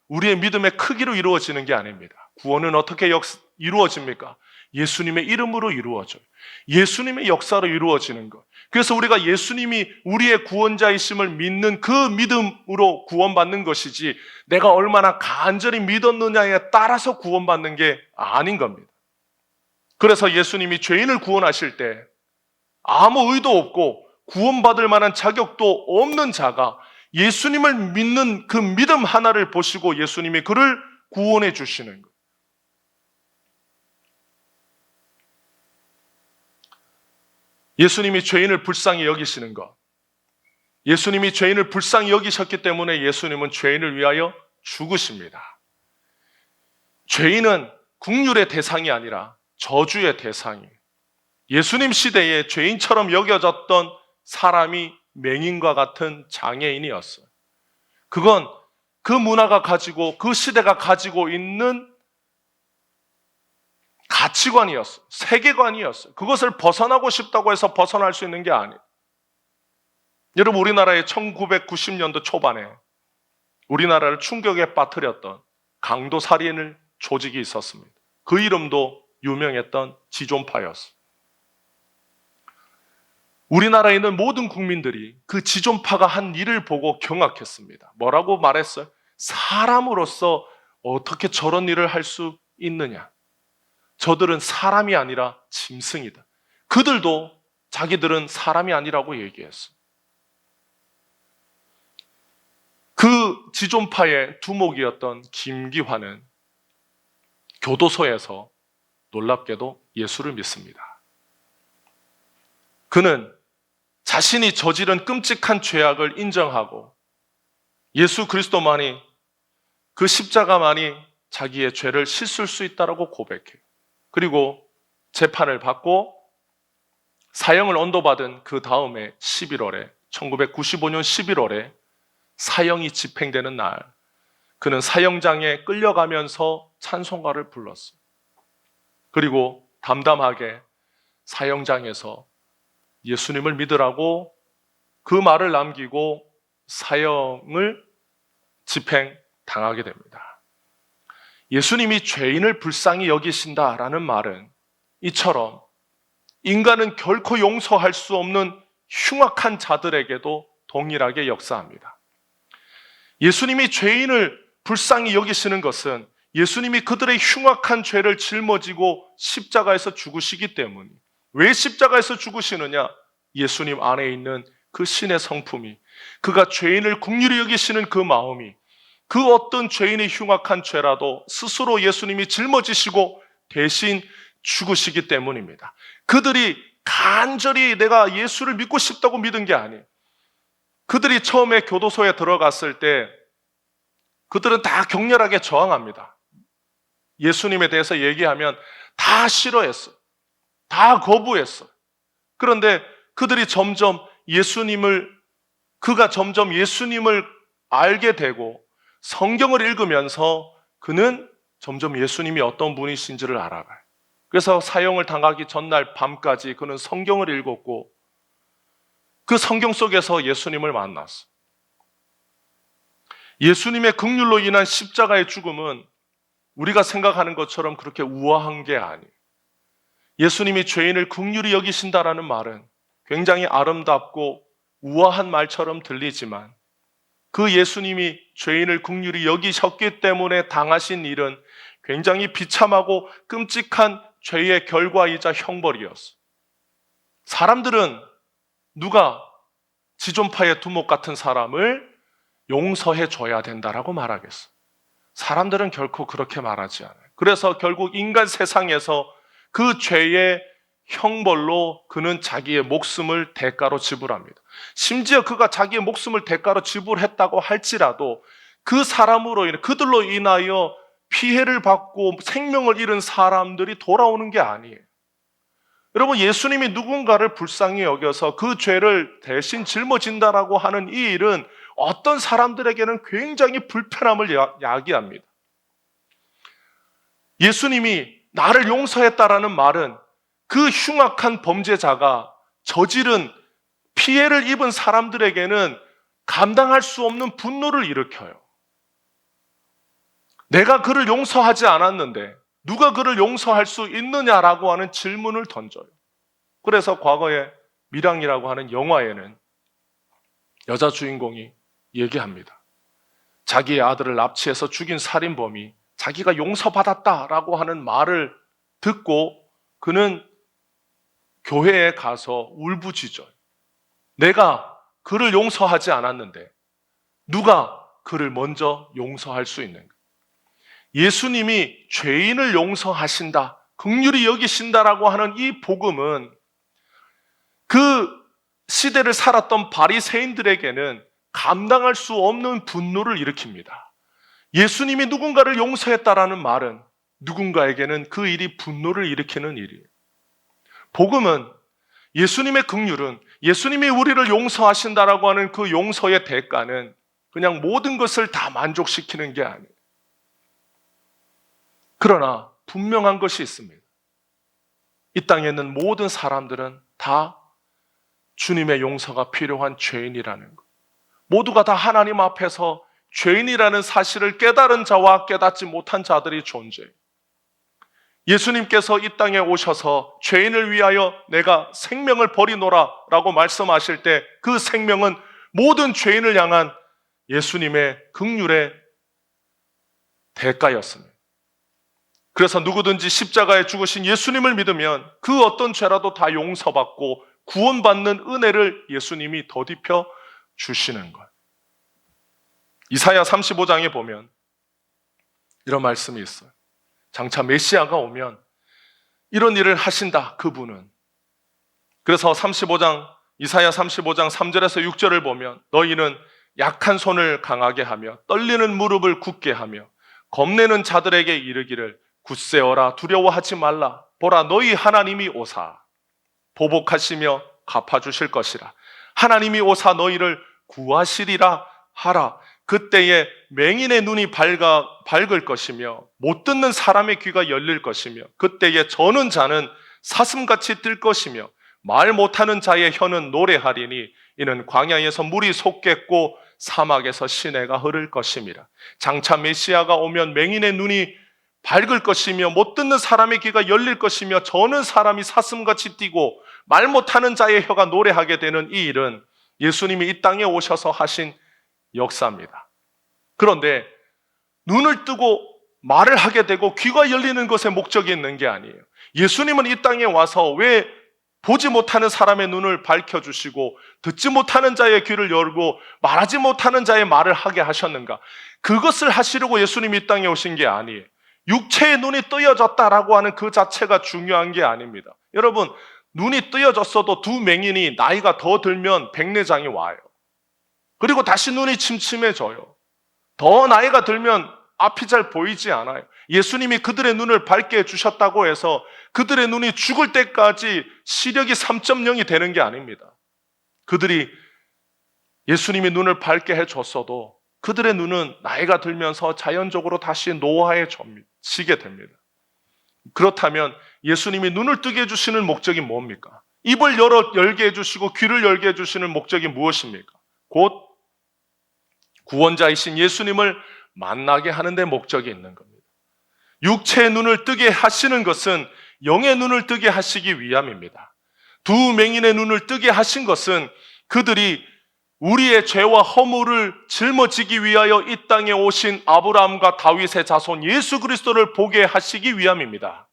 우리의 믿음의 크기로 이루어지는 게 아닙니다. 구원은 어떻게 이루어집니까? 예수님의 이름으로 이루어져요. 예수님의 역사로 이루어지는 것. 그래서 우리가 예수님이 우리의 구원자이심을 믿는 그 믿음으로 구원받는 것이지 내가 얼마나 간절히 믿었느냐에 따라서 구원받는 게 아닌 겁니다. 그래서 예수님이 죄인을 구원하실 때 아무 의도 없고 구원받을 만한 자격도 없는 자가 예수님을 믿는 그 믿음 하나를 보시고 예수님이 그를 구원해 주시는 것. 예수님이 죄인을 불쌍히 여기시는 것. 예수님이 죄인을 불쌍히 여기셨기 때문에 예수님은 죄인을 위하여 죽으십니다. 죄인은 국률의 대상이 아니라 저주의 대상이에요. 예수님 시대에 죄인처럼 여겨졌던 사람이 맹인과 같은 장애인이었어요. 그건 그 문화가 가지고 그 시대가 가지고 있는 가치관이었어요. 세계관이었어요. 그것을 벗어나고 싶다고 해서 벗어날 수 있는 게 아니에요. 여러분, 우리나라의 1990년도 초반에 우리나라를 충격에 빠뜨렸던 강도 살인을 조직이 있었습니다. 그 이름도 유명했던 지존파였습니다. 우리나라에 있는 모든 국민들이 그 지존파가 한 일을 보고 경악했습니다. 뭐라고 말했어요? 사람으로서 어떻게 저런 일을 할 수 있느냐? 저들은 사람이 아니라 짐승이다. 그들도 자기들은 사람이 아니라고 얘기했어요. 그 지존파의 두목이었던 김기환은 교도소에서 놀랍게도 예수를 믿습니다. 그는 자신이 저지른 끔찍한 죄악을 인정하고 예수 그리스도만이, 그 십자가만이 자기의 죄를 씻을 수 있다고 고백해요. 그리고 재판을 받고 사형을 언도받은 그 다음에 1995년 11월에 사형이 집행되는 날, 그는 사형장에 끌려가면서 찬송가를 불렀어요. 그리고 담담하게 사형장에서 예수님을 믿으라고 그 말을 남기고 사형을 집행당하게 됩니다. 예수님이 죄인을 불쌍히 여기신다라는 말은 이처럼 인간은 결코 용서할 수 없는 흉악한 자들에게도 동일하게 역사합니다. 예수님이 죄인을 불쌍히 여기시는 것은 예수님이 그들의 흉악한 죄를 짊어지고 십자가에서 죽으시기 때문이에요. 왜 십자가에서 죽으시느냐? 예수님 안에 있는 그 신의 성품이, 그가 죄인을 긍휼히 여기시는 그 마음이, 그 어떤 죄인의 흉악한 죄라도 스스로 예수님이 짊어지시고 대신 죽으시기 때문입니다. 그들이 간절히 내가 예수를 믿고 싶다고 믿은 게 아니에요. 그들이 처음에 교도소에 들어갔을 때 그들은 다 격렬하게 저항합니다. 예수님에 대해서 얘기하면 다 싫어했어요. 다 거부했어요. 그런데 그들이 그가 점점 예수님을 알게 되고 성경을 읽으면서 그는 점점 예수님이 어떤 분이신지를 알아가요. 그래서 사형을 당하기 전날 밤까지 그는 성경을 읽었고 그 성경 속에서 예수님을 만났어요. 예수님의 긍휼로 인한 십자가의 죽음은 우리가 생각하는 것처럼 그렇게 우아한 게 아니에요. 예수님이 죄인을 긍휼히 여기신다라는 말은 굉장히 아름답고 우아한 말처럼 들리지만 그 예수님이 죄인을 긍휼히 여기셨기 때문에 당하신 일은 굉장히 비참하고 끔찍한 죄의 결과이자 형벌이었어요. 사람들은 누가 지존파의 두목 같은 사람을 용서해 줘야 된다라고 말하겠어요. 사람들은 결코 그렇게 말하지 않아요. 그래서 결국 인간 세상에서 그 죄의 형벌로 그는 자기의 목숨을 대가로 지불합니다. 심지어 그가 자기의 목숨을 대가로 지불했다고 할지라도 그 사람으로 인해, 그들로 인하여 피해를 받고 생명을 잃은 사람들이 돌아오는 게 아니에요. 여러분, 예수님이 누군가를 불쌍히 여겨서 그 죄를 대신 짊어진다라고 하는 이 일은 어떤 사람들에게는 굉장히 불편함을 야기합니다. 예수님이 나를 용서했다라는 말은 그 흉악한 범죄자가 저지른 피해를 입은 사람들에게는 감당할 수 없는 분노를 일으켜요. 내가 그를 용서하지 않았는데 누가 그를 용서할 수 있느냐라고 하는 질문을 던져요. 그래서 과거에 밀양이라고 하는 영화에는 여자 주인공이 얘기합니다. 자기의 아들을 납치해서 죽인 살인범이 자기가 용서받았다라고 하는 말을 듣고 그는 교회에 가서 울부짖어요. 내가 그를 용서하지 않았는데 누가 그를 먼저 용서할 수 있는가? 예수님이 죄인을 용서하신다, 긍휼히 여기신다라고 하는 이 복음은 그 시대를 살았던 바리새인들에게는 감당할 수 없는 분노를 일으킵니다. 예수님이 누군가를 용서했다라는 말은 누군가에게는 그 일이 분노를 일으키는 일이에요. 복음은, 예수님의 긍휼은, 예수님이 우리를 용서하신다라고 하는 그 용서의 대가는 그냥 모든 것을 다 만족시키는 게 아니에요. 그러나 분명한 것이 있습니다. 이 땅에 있는 모든 사람들은 다 주님의 용서가 필요한 죄인이라는 것. 모두가 다 하나님 앞에서 죄인이라는 사실을 깨달은 자와 깨닫지 못한 자들이 존재해요. 예수님께서 이 땅에 오셔서 죄인을 위하여 내가 생명을 버리노라 라고 말씀하실 때 그 생명은 모든 죄인을 향한 예수님의 긍휼의 대가였습니다. 그래서 누구든지 십자가에 죽으신 예수님을 믿으면 그 어떤 죄라도 다 용서받고 구원받는 은혜를 예수님이 더딥혀 주시는 것. 이사야 35장에 보면 이런 말씀이 있어요. 장차 메시아가 오면 이런 일을 하신다, 그분은. 그래서 이사야 35장 3절에서 6절을 보면 너희는 약한 손을 강하게 하며 떨리는 무릎을 굳게 하며 겁내는 자들에게 이르기를 굳세어라, 두려워하지 말라. 보라, 너희 하나님이 오사 보복하시며 갚아주실 것이라. 하나님이 오사 너희를 구하시리라 하라. 그때에 맹인의 눈이 밝을 것이며 못 듣는 사람의 귀가 열릴 것이며 그때에 저는 자는 사슴같이 뛸 것이며 말 못하는 자의 혀는 노래하리니 이는 광야에서 물이 솟겠고 사막에서 시내가 흐를 것임이라. 장차 메시아가 오면 맹인의 눈이 밝을 것이며 못 듣는 사람의 귀가 열릴 것이며 저는 사람이 사슴같이 뛰고 말 못하는 자의 혀가 노래하게 되는 이 일은 예수님이 이 땅에 오셔서 하신 역사입니다. 그런데 눈을 뜨고 말을 하게 되고 귀가 열리는 것에 목적이 있는 게 아니에요. 예수님은 이 땅에 와서 왜 보지 못하는 사람의 눈을 밝혀주시고 듣지 못하는 자의 귀를 열고 말하지 못하는 자의 말을 하게 하셨는가? 그것을 하시려고 예수님이 이 땅에 오신 게 아니에요. 육체의 눈이 뜨여졌다라고 하는 그 자체가 중요한 게 아닙니다. 여러분, 눈이 뜨여졌어도 두 맹인이 나이가 더 들면 백내장이 와요. 그리고 다시 눈이 침침해져요. 더 나이가 들면 앞이 잘 보이지 않아요. 예수님이 그들의 눈을 밝게 해주셨다고 해서 그들의 눈이 죽을 때까지 시력이 3.0이 되는 게 아닙니다. 그들이 예수님이 눈을 밝게 해줬어도 그들의 눈은 나이가 들면서 자연적으로 다시 노화해지게 됩니다. 그렇다면 예수님이 눈을 뜨게 해주시는 목적이 뭡니까? 입을 열게 해주시고 귀를 열게 해주시는 목적이 무엇입니까? 곧 구원자이신 예수님을 만나게 하는 데 목적이 있는 겁니다. 육체의 눈을 뜨게 하시는 것은 영의 눈을 뜨게 하시기 위함입니다. 두 맹인의 눈을 뜨게 하신 것은 그들이 우리의 죄와 허물을 짊어지기 위하여 이 땅에 오신 아브라함과 다윗의 자손 예수 그리스도를 보게 하시기 위함입니다.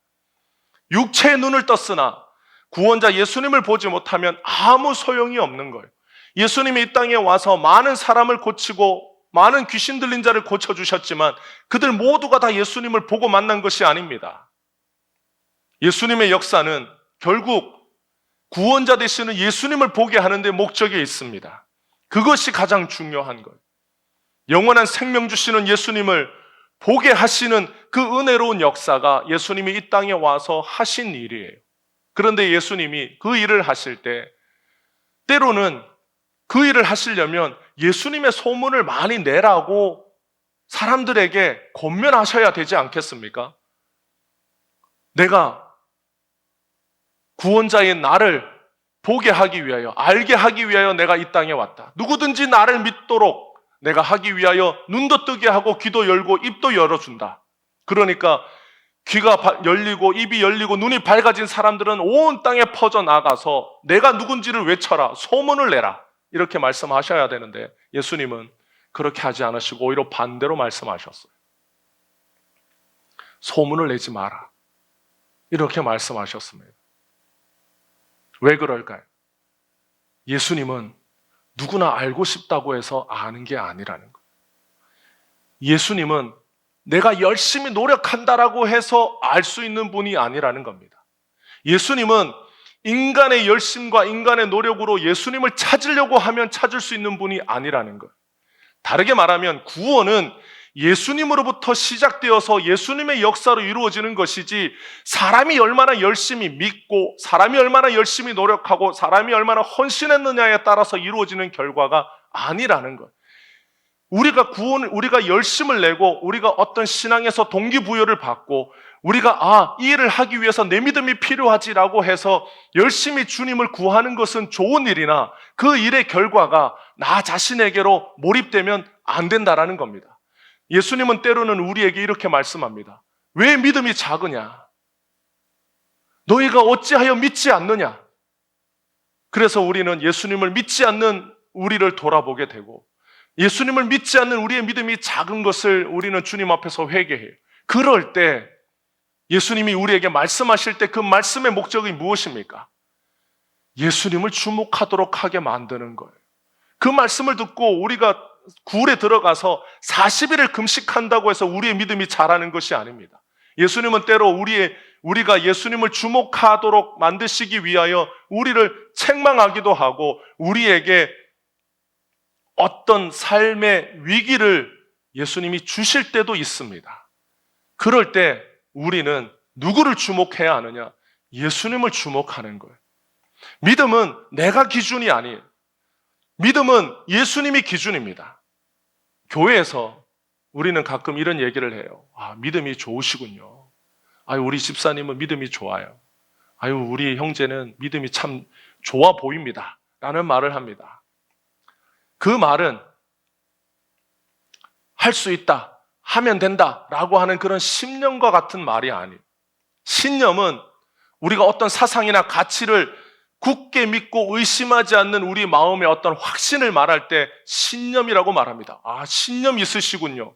육체의 눈을 떴으나 구원자 예수님을 보지 못하면 아무 소용이 없는 거예요. 예수님이 이 땅에 와서 많은 사람을 고치고 많은 귀신 들린 자를 고쳐주셨지만 그들 모두가 다 예수님을 보고 만난 것이 아닙니다. 예수님의 역사는 결국 구원자 되시는 예수님을 보게 하는 데 목적이 있습니다. 그것이 가장 중요한 거예요. 영원한 생명 주시는 예수님을 보게 하시는 그 은혜로운 역사가 예수님이 이 땅에 와서 하신 일이에요. 그런데 예수님이 그 일을 하실 때 때로는 그 일을 하시려면 예수님의 소문을 많이 내라고 사람들에게 권면하셔야 되지 않겠습니까? 내가 구원자인 나를 보게 하기 위하여, 알게 하기 위하여 내가 이 땅에 왔다. 누구든지 나를 믿도록 내가 하기 위하여 눈도 뜨게 하고 귀도 열고 입도 열어준다. 그러니까 귀가 열리고 입이 열리고 눈이 밝아진 사람들은 온 땅에 퍼져나가서 내가 누군지를 외쳐라, 소문을 내라, 이렇게 말씀하셔야 되는데 예수님은 그렇게 하지 않으시고 오히려 반대로 말씀하셨어요. 소문을 내지 마라, 이렇게 말씀하셨습니다. 왜 그럴까요? 예수님은 누구나 알고 싶다고 해서 아는 게 아니라는 거예요. 예수님은 내가 열심히 노력한다라고 해서 알 수 있는 분이 아니라는 겁니다. 예수님은 인간의 열심과 인간의 노력으로 예수님을 찾으려고 하면 찾을 수 있는 분이 아니라는 거예요. 다르게 말하면 구원은 예수님으로부터 시작되어서 예수님의 역사로 이루어지는 것이지 사람이 얼마나 열심히 믿고 사람이 얼마나 열심히 노력하고 사람이 얼마나 헌신했느냐에 따라서 이루어지는 결과가 아니라는 거예요. 우리가 열심을 내고 우리가 어떤 신앙에서 동기부여를 받고 우리가 이 일을 하기 위해서 내 믿음이 필요하지라고 해서 열심히 주님을 구하는 것은 좋은 일이나 그 일의 결과가 나 자신에게로 몰입되면 안 된다라는 겁니다. 예수님은 때로는 우리에게 이렇게 말씀합니다. 왜 믿음이 작으냐? 너희가 어찌하여 믿지 않느냐? 그래서 우리는 예수님을 믿지 않는 우리를 돌아보게 되고 예수님을 믿지 않는 우리의 믿음이 작은 것을 우리는 주님 앞에서 회개해요. 그럴 때 예수님이 우리에게 말씀하실 때 그 말씀의 목적이 무엇입니까? 예수님을 주목하도록 하게 만드는 거예요. 그 말씀을 듣고 우리가 굴에 들어가서 40일을 금식한다고 해서 우리의 믿음이 자라는 것이 아닙니다. 예수님은 때로 우리가 예수님을 주목하도록 만드시기 위하여 우리를 책망하기도 하고 우리에게 어떤 삶의 위기를 예수님이 주실 때도 있습니다. 그럴 때 우리는 누구를 주목해야 하느냐? 예수님을 주목하는 거예요. 믿음은 내가 기준이 아니에요. 믿음은 예수님이 기준입니다. 교회에서 우리는 가끔 이런 얘기를 해요. 믿음이 좋으시군요. 우리 집사님은 믿음이 좋아요. 우리 형제는 믿음이 참 좋아 보입니다. 라는 말을 합니다. 그 말은 할 수 있다, 하면 된다 라고 하는 그런 신념과 같은 말이 아니에요. 신념은 우리가 어떤 사상이나 가치를 굳게 믿고 의심하지 않는 우리 마음의 어떤 확신을 말할 때 신념이라고 말합니다. 신념 있으시군요.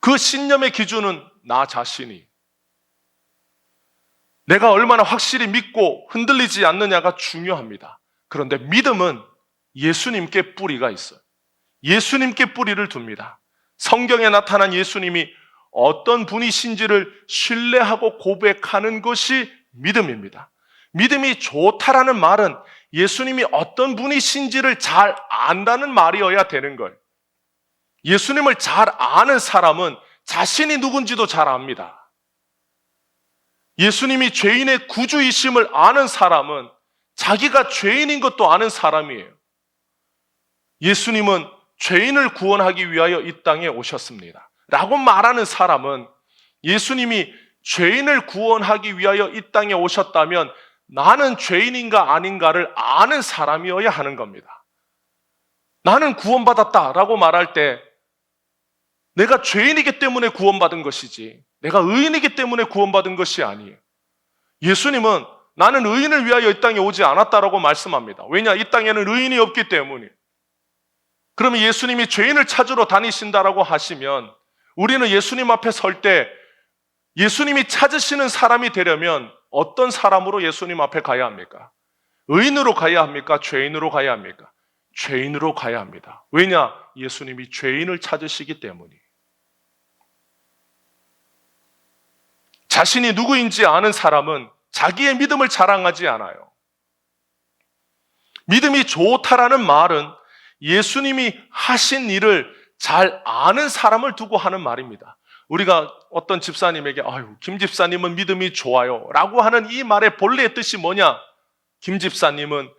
그 신념의 기준은 나 자신이 내가 얼마나 확실히 믿고 흔들리지 않느냐가 중요합니다. 그런데 믿음은 예수님께 뿌리가 있어요. 예수님께 뿌리를 둡니다. 성경에 나타난 예수님이 어떤 분이신지를 신뢰하고 고백하는 것이 믿음입니다. 믿음이 좋다라는 말은 예수님이 어떤 분이신지를 잘 안다는 말이어야 되는 거예요. 예수님을 잘 아는 사람은 자신이 누군지도 잘 압니다. 예수님이 죄인의 구주이심을 아는 사람은 자기가 죄인인 것도 아는 사람이에요. 예수님은 죄인을 구원하기 위하여 이 땅에 오셨습니다. 라고 말하는 사람은 예수님이 죄인을 구원하기 위하여 이 땅에 오셨다면 나는 죄인인가 아닌가를 아는 사람이어야 하는 겁니다. 나는 구원받았다라고 말할 때 내가 죄인이기 때문에 구원받은 것이지 내가 의인이기 때문에 구원받은 것이 아니에요. 예수님은 나는 의인을 위하여 이 땅에 오지 않았다라고 말씀합니다. 왜냐? 이 땅에는 의인이 없기 때문에. 그러면 예수님이 죄인을 찾으러 다니신다라고 하시면 우리는 예수님 앞에 설 때 예수님이 찾으시는 사람이 되려면 어떤 사람으로 예수님 앞에 가야 합니까? 의인으로 가야 합니까? 죄인으로 가야 합니까? 죄인으로 가야 합니다. 왜냐? 예수님이 죄인을 찾으시기 때문이에요. 자신이 누구인지 아는 사람은 자기의 믿음을 자랑하지 않아요. 믿음이 좋다라는 말은 예수님이 하신 일을 잘 아는 사람을 두고 하는 말입니다. 우리가 어떤 집사님에게 김 집사님은 믿음이 좋아요 라고 하는 이 말의 본래의 뜻이 뭐냐? 김 집사님은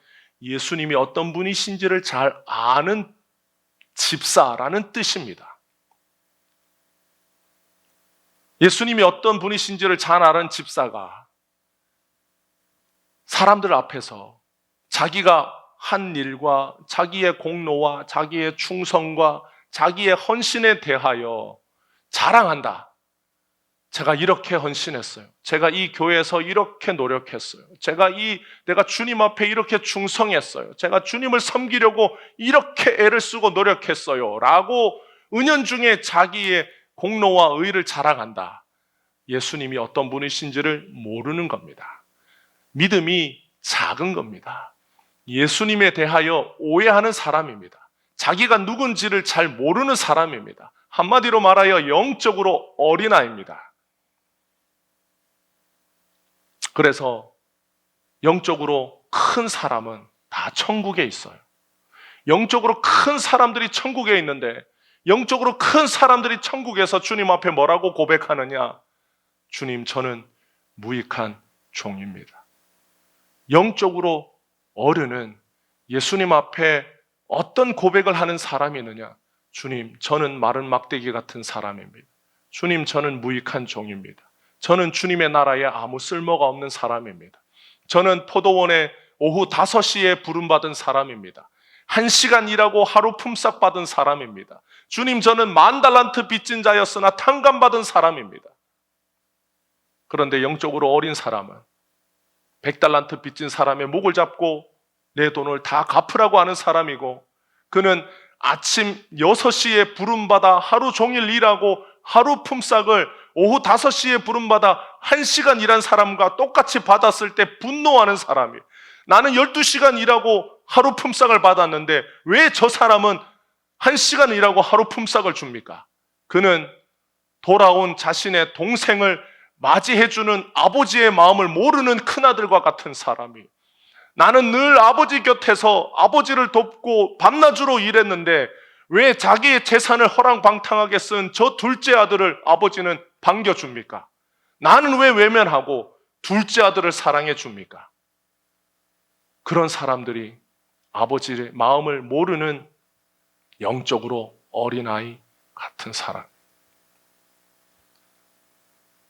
예수님이 어떤 분이신지를 잘 아는 집사라는 뜻입니다. 예수님이 어떤 분이신지를 잘 아는 집사가 사람들 앞에서 자기가 한 일과 자기의 공로와 자기의 충성과 자기의 헌신에 대하여 자랑한다. 제가 이렇게 헌신했어요. 제가 이 교회에서 이렇게 노력했어요. 내가 주님 앞에 이렇게 충성했어요. 제가 주님을 섬기려고 이렇게 애를 쓰고 노력했어요. 라고 은연중에 자기의 공로와 의를 자랑한다. 예수님이 어떤 분이신지를 모르는 겁니다. 믿음이 작은 겁니다. 예수님에 대하여 오해하는 사람입니다. 자기가 누군지를 잘 모르는 사람입니다. 한마디로 말하여 영적으로 어린아이입니다. 그래서 영적으로 큰 사람은 다 천국에 있어요. 영적으로 큰 사람들이 천국에 있는데 영적으로 큰 사람들이 천국에서 주님 앞에 뭐라고 고백하느냐? 주님, 저는 무익한 종입니다. 영적으로 어른은 예수님 앞에 어떤 고백을 하는 사람이 있느냐? 주님, 저는 마른 막대기 같은 사람입니다. 주님, 저는 무익한 종입니다. 저는 주님의 나라에 아무 쓸모가 없는 사람입니다. 저는 포도원에 오후 5시에 부름받은 사람입니다. 1시간 일하고 하루 품삯 받은 사람입니다. 주님, 저는 10,000달란트 빚진 자였으나 탕감받은 사람입니다. 그런데 영적으로 어린 사람은 100달란트 빚진 사람의 목을 잡고 내 돈을 다 갚으라고 하는 사람이고, 그는 아침 6시에 부름받아 하루 종일 일하고 하루 품삯을 오후 5시에 부름받아 1시간 일한 사람과 똑같이 받았을 때 분노하는 사람이, 나는 12시간 일하고 하루 품삯을 받았는데 왜 저 사람은 1시간 일하고 하루 품삯을 줍니까? 그는 돌아온 자신의 동생을 맞이해주는 아버지의 마음을 모르는 큰아들과 같은 사람이, 나는 늘 아버지 곁에서 아버지를 돕고 밤낮으로 일했는데 왜 자기의 재산을 허랑방탕하게 쓴 저 둘째 아들을 아버지는 반겨줍니까? 나는 왜 외면하고 둘째 아들을 사랑해 줍니까? 그런 사람들이 아버지의 마음을 모르는 영적으로 어린아이 같은 사람.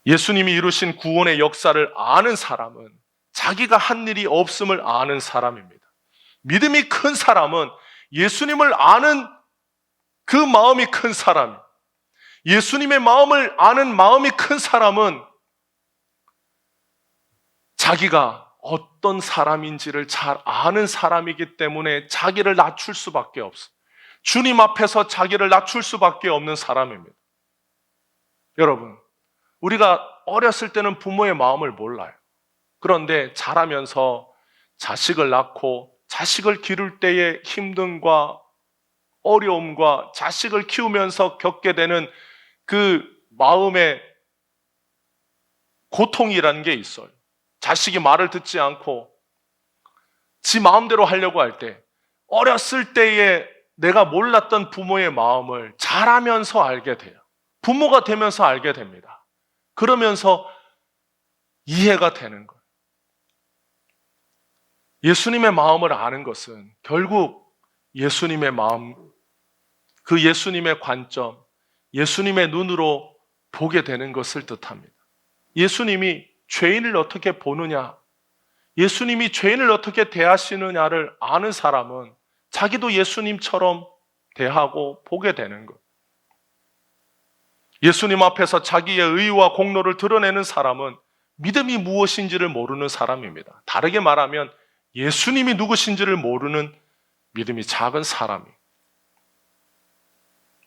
예수님이 이루신 구원의 역사를 아는 사람은 자기가 한 일이 없음을 아는 사람입니다. 믿음이 큰 사람은 예수님을 아는 그 마음이 큰 사람, 예수님의 마음을 아는 마음이 큰 사람은 자기가 어떤 사람인지를 잘 아는 사람이기 때문에 자기를 낮출 수밖에 없어요. 주님 앞에서 자기를 낮출 수밖에 없는 사람입니다. 여러분, 우리가 어렸을 때는 부모의 마음을 몰라요. 그런데 자라면서 자식을 낳고 자식을 기를 때의 힘듦과 어려움과 자식을 키우면서 겪게 되는 그 마음의 고통이라는 게 있어요. 자식이 말을 듣지 않고 지 마음대로 하려고 할 때, 어렸을 때에 내가 몰랐던 부모의 마음을 자라면서 알게 돼요. 부모가 되면서 알게 됩니다. 그러면서 이해가 되는 거예요. 예수님의 마음을 아는 것은 결국 예수님의 마음, 그 예수님의 관점, 예수님의 눈으로 보게 되는 것을 뜻합니다. 예수님이 죄인을 어떻게 보느냐, 예수님이 죄인을 어떻게 대하시느냐를 아는 사람은 자기도 예수님처럼 대하고 보게 되는 것. 예수님 앞에서 자기의 의와 공로를 드러내는 사람은 믿음이 무엇인지를 모르는 사람입니다. 다르게 말하면 예수님이 누구신지를 모르는 믿음이 작은 사람이.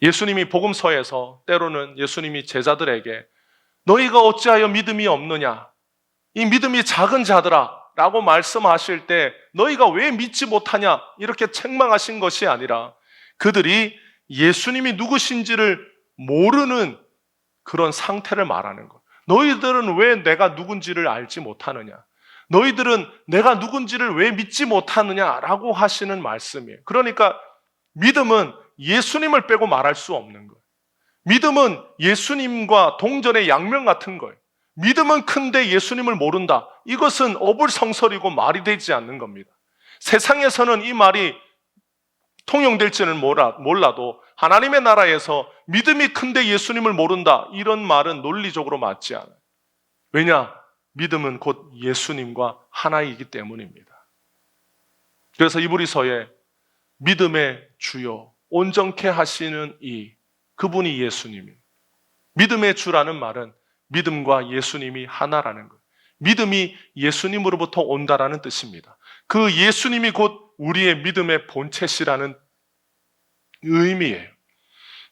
예수님이 복음서에서 때로는 예수님이 제자들에게 너희가 어찌하여 믿음이 없느냐, 이 믿음이 작은 자들아 라고 말씀하실 때 너희가 왜 믿지 못하냐 이렇게 책망하신 것이 아니라 그들이 예수님이 누구신지를 모르는 그런 상태를 말하는 것. 너희들은 왜 내가 누군지를 알지 못하느냐, 너희들은 내가 누군지를 왜 믿지 못하느냐라고 하시는 말씀이에요. 그러니까 믿음은 예수님을 빼고 말할 수 없는 거예요. 믿음은 예수님과 동전의 양면 같은 거예요. 믿음은 큰데 예수님을 모른다. 이것은 어불성설이고 말이 되지 않는 겁니다. 세상에서는 이 말이 통용될지는 몰라도 하나님의 나라에서 믿음이 큰데 예수님을 모른다, 이런 말은 논리적으로 맞지 않아요. 왜냐? 믿음은 곧 예수님과 하나이기 때문입니다. 그래서 이브리서에 믿음의 주요 온전케 하시는 이 그분이 예수님입니다. 믿음의 주라는 말은 믿음과 예수님이 하나라는 것. 믿음이 예수님으로부터 온다라는 뜻입니다. 그 예수님이 곧 우리의 믿음의 본체시라는 의미예요.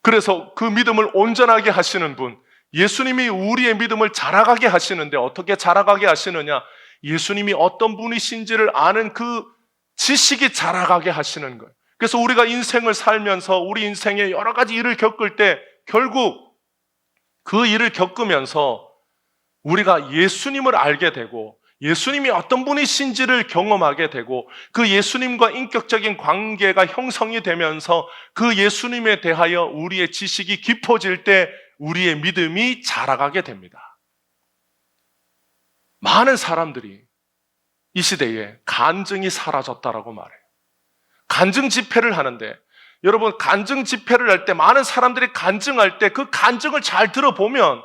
그래서 그 믿음을 온전하게 하시는 분, 예수님이 우리의 믿음을 자라가게 하시는데 어떻게 자라가게 하시느냐? 예수님이 어떤 분이신지를 아는 그 지식이 자라가게 하시는 거예요. 그래서 우리가 인생을 살면서 우리 인생에 여러 가지 일을 겪을 때 결국 그 일을 겪으면서 우리가 예수님을 알게 되고 예수님이 어떤 분이신지를 경험하게 되고 그 예수님과 인격적인 관계가 형성이 되면서 그 예수님에 대하여 우리의 지식이 깊어질 때 우리의 믿음이 자라가게 됩니다. 많은 사람들이 이 시대에 간증이 사라졌다라고 말해요. 간증 집회를 하는데 여러분, 간증 집회를 할 때, 많은 사람들이 간증할 때 그 간증을 잘 들어보면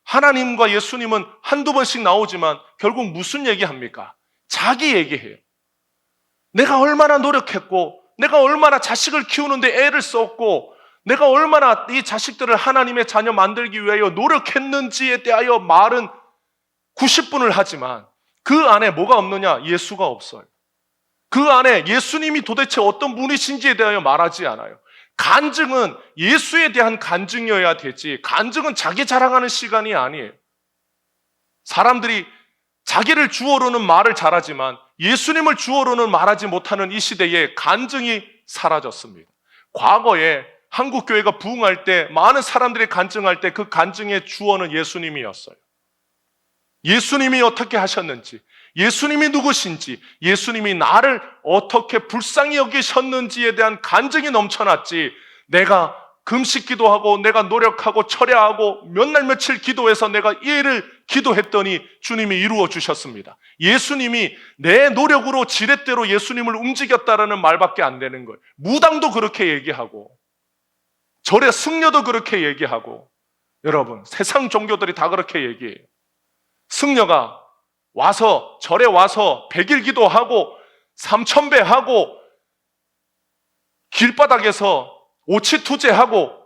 하나님과 예수님은 한두 번씩 나오지만 결국 무슨 얘기합니까? 자기 얘기해요. 내가 얼마나 노력했고, 내가 얼마나 자식을 키우는데 애를 썼고, 내가 얼마나 이 자식들을 하나님의 자녀 만들기 위하여 노력했는지에 대하여 말은 90분을 하지만 그 안에 뭐가 없느냐? 예수가 없어요. 그 안에 예수님이 도대체 어떤 분이신지에 대하여 말하지 않아요. 간증은 예수에 대한 간증이어야 되지, 간증은 자기 자랑하는 시간이 아니에요. 사람들이 자기를 주어로는 말을 잘하지만 예수님을 주어로는 말하지 못하는 이 시대에 간증이 사라졌습니다. 과거에 한국교회가 부흥할 때, 많은 사람들이 간증할 때 그 간증의 주어는 예수님이었어요. 예수님이 어떻게 하셨는지, 예수님이 누구신지, 예수님이 나를 어떻게 불쌍히 여기셨는지에 대한 간증이 넘쳐났지, 내가 금식 기도하고 내가 노력하고 철야하고 몇 날 며칠 기도해서 내가 이해를 기도했더니 주님이 이루어 주셨습니다. 예수님이 내 노력으로 지렛대로 예수님을 움직였다라는 말밖에 안 되는 거예요. 무당도 그렇게 얘기하고 절의 승려도 그렇게 얘기하고, 여러분, 세상 종교들이 다 그렇게 얘기해요. 승려가 와서 절에 와서 100일 기도하고 3000배 하고 길바닥에서 오치투제하고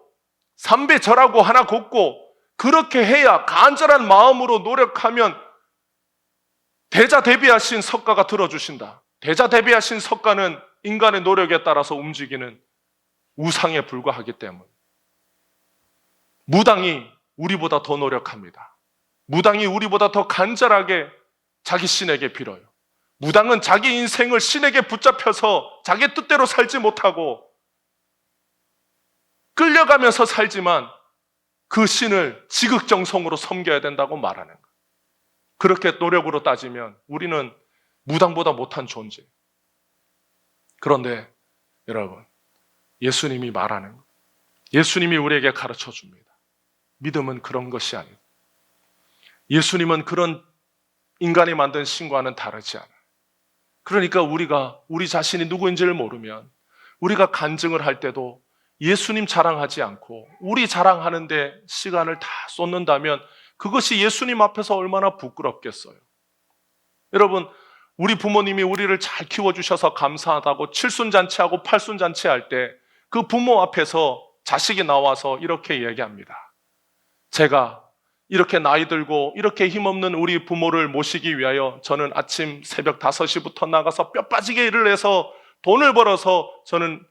3배 절하고 하나 걷고, 그렇게 해야 간절한 마음으로 노력하면 대자대비하신 석가가 들어주신다. 대자대비하신 석가는 인간의 노력에 따라서 움직이는 우상에 불과하기 때문에 무당이 우리보다 더 노력합니다. 무당이 우리보다 더 간절하게 자기 신에게 빌어요. 무당은 자기 인생을 신에게 붙잡혀서 자기 뜻대로 살지 못하고 끌려가면서 살지만 그 신을 지극정성으로 섬겨야 된다고 말하는 거예요. 그렇게 노력으로 따지면 우리는 무당보다 못한 존재. 그런데 여러분, 예수님이 말하는 것, 예수님이 우리에게 가르쳐 줍니다. 믿음은 그런 것이 아니에요. 예수님은 그런 인간이 만든 신과는 다르지 않아요. 그러니까 우리가 우리 자신이 누구인지를 모르면 우리가 간증을 할 때도 예수님 자랑하지 않고 우리 자랑하는데 시간을 다 쏟는다면 그것이 예수님 앞에서 얼마나 부끄럽겠어요. 여러분, 우리 부모님이 우리를 잘 키워주셔서 감사하다고 칠순잔치하고 팔순잔치 할 때 그 부모 앞에서 자식이 나와서 이렇게 얘기합니다. 제가 이렇게 나이 들고 이렇게 힘없는 우리 부모를 모시기 위하여 저는 아침 새벽 5시부터 나가서 뼈 빠지게 일을 해서 돈을 벌어서 저는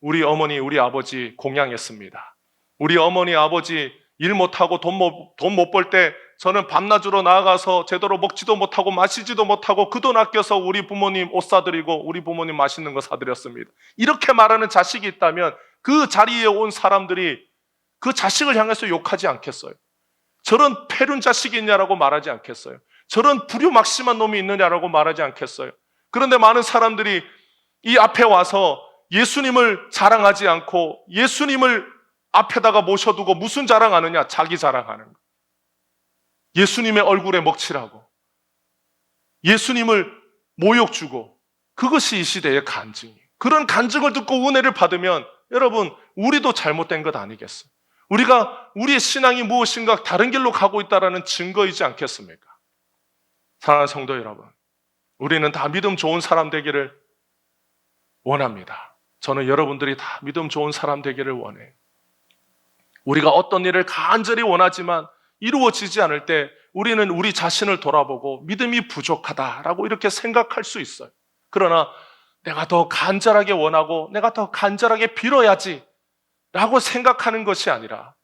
우리 어머니, 우리 아버지 공양했습니다. 우리 어머니, 아버지 일 못하고 돈 못 벌 때 저는 밤낮으로 나가서 제대로 먹지도 못하고 마시지도 못하고 그 돈 아껴서 우리 부모님 옷 사드리고 우리 부모님 맛있는 거 사드렸습니다. 이렇게 말하는 자식이 있다면 그 자리에 온 사람들이 그 자식을 향해서 욕하지 않겠어요? 저런 패륜 자식이 있냐라고 말하지 않겠어요? 저런 불효막심한 놈이 있느냐라고 말하지 않겠어요? 그런데 많은 사람들이 이 앞에 와서 예수님을 자랑하지 않고 예수님을 앞에다가 모셔두고 무슨 자랑하느냐? 자기 자랑하는 거. 예수님의 얼굴에 먹칠하고 예수님을 모욕 주고, 그것이 이 시대의 간증이에요. 그런 간증을 듣고 은혜를 받으면 여러분, 우리도 잘못된 것 아니겠어요? 우리가 우리의 신앙이 무엇인가 다른 길로 가고 있다는 증거이지 않겠습니까? 사랑하는 성도 여러분, 우리는 다 믿음 좋은 사람 되기를 원합니다. 저는 여러분들이 다 믿음 좋은 사람 되기를 원해요. 우리가 어떤 일을 간절히 원하지만 이루어지지 않을 때 우리는 우리 자신을 돌아보고 믿음이 부족하다라고 이렇게 생각할 수 있어요. 그러나 내가 더 간절하게 원하고 내가 더 간절하게 빌어야지 라고 생각하는 것이 아니라,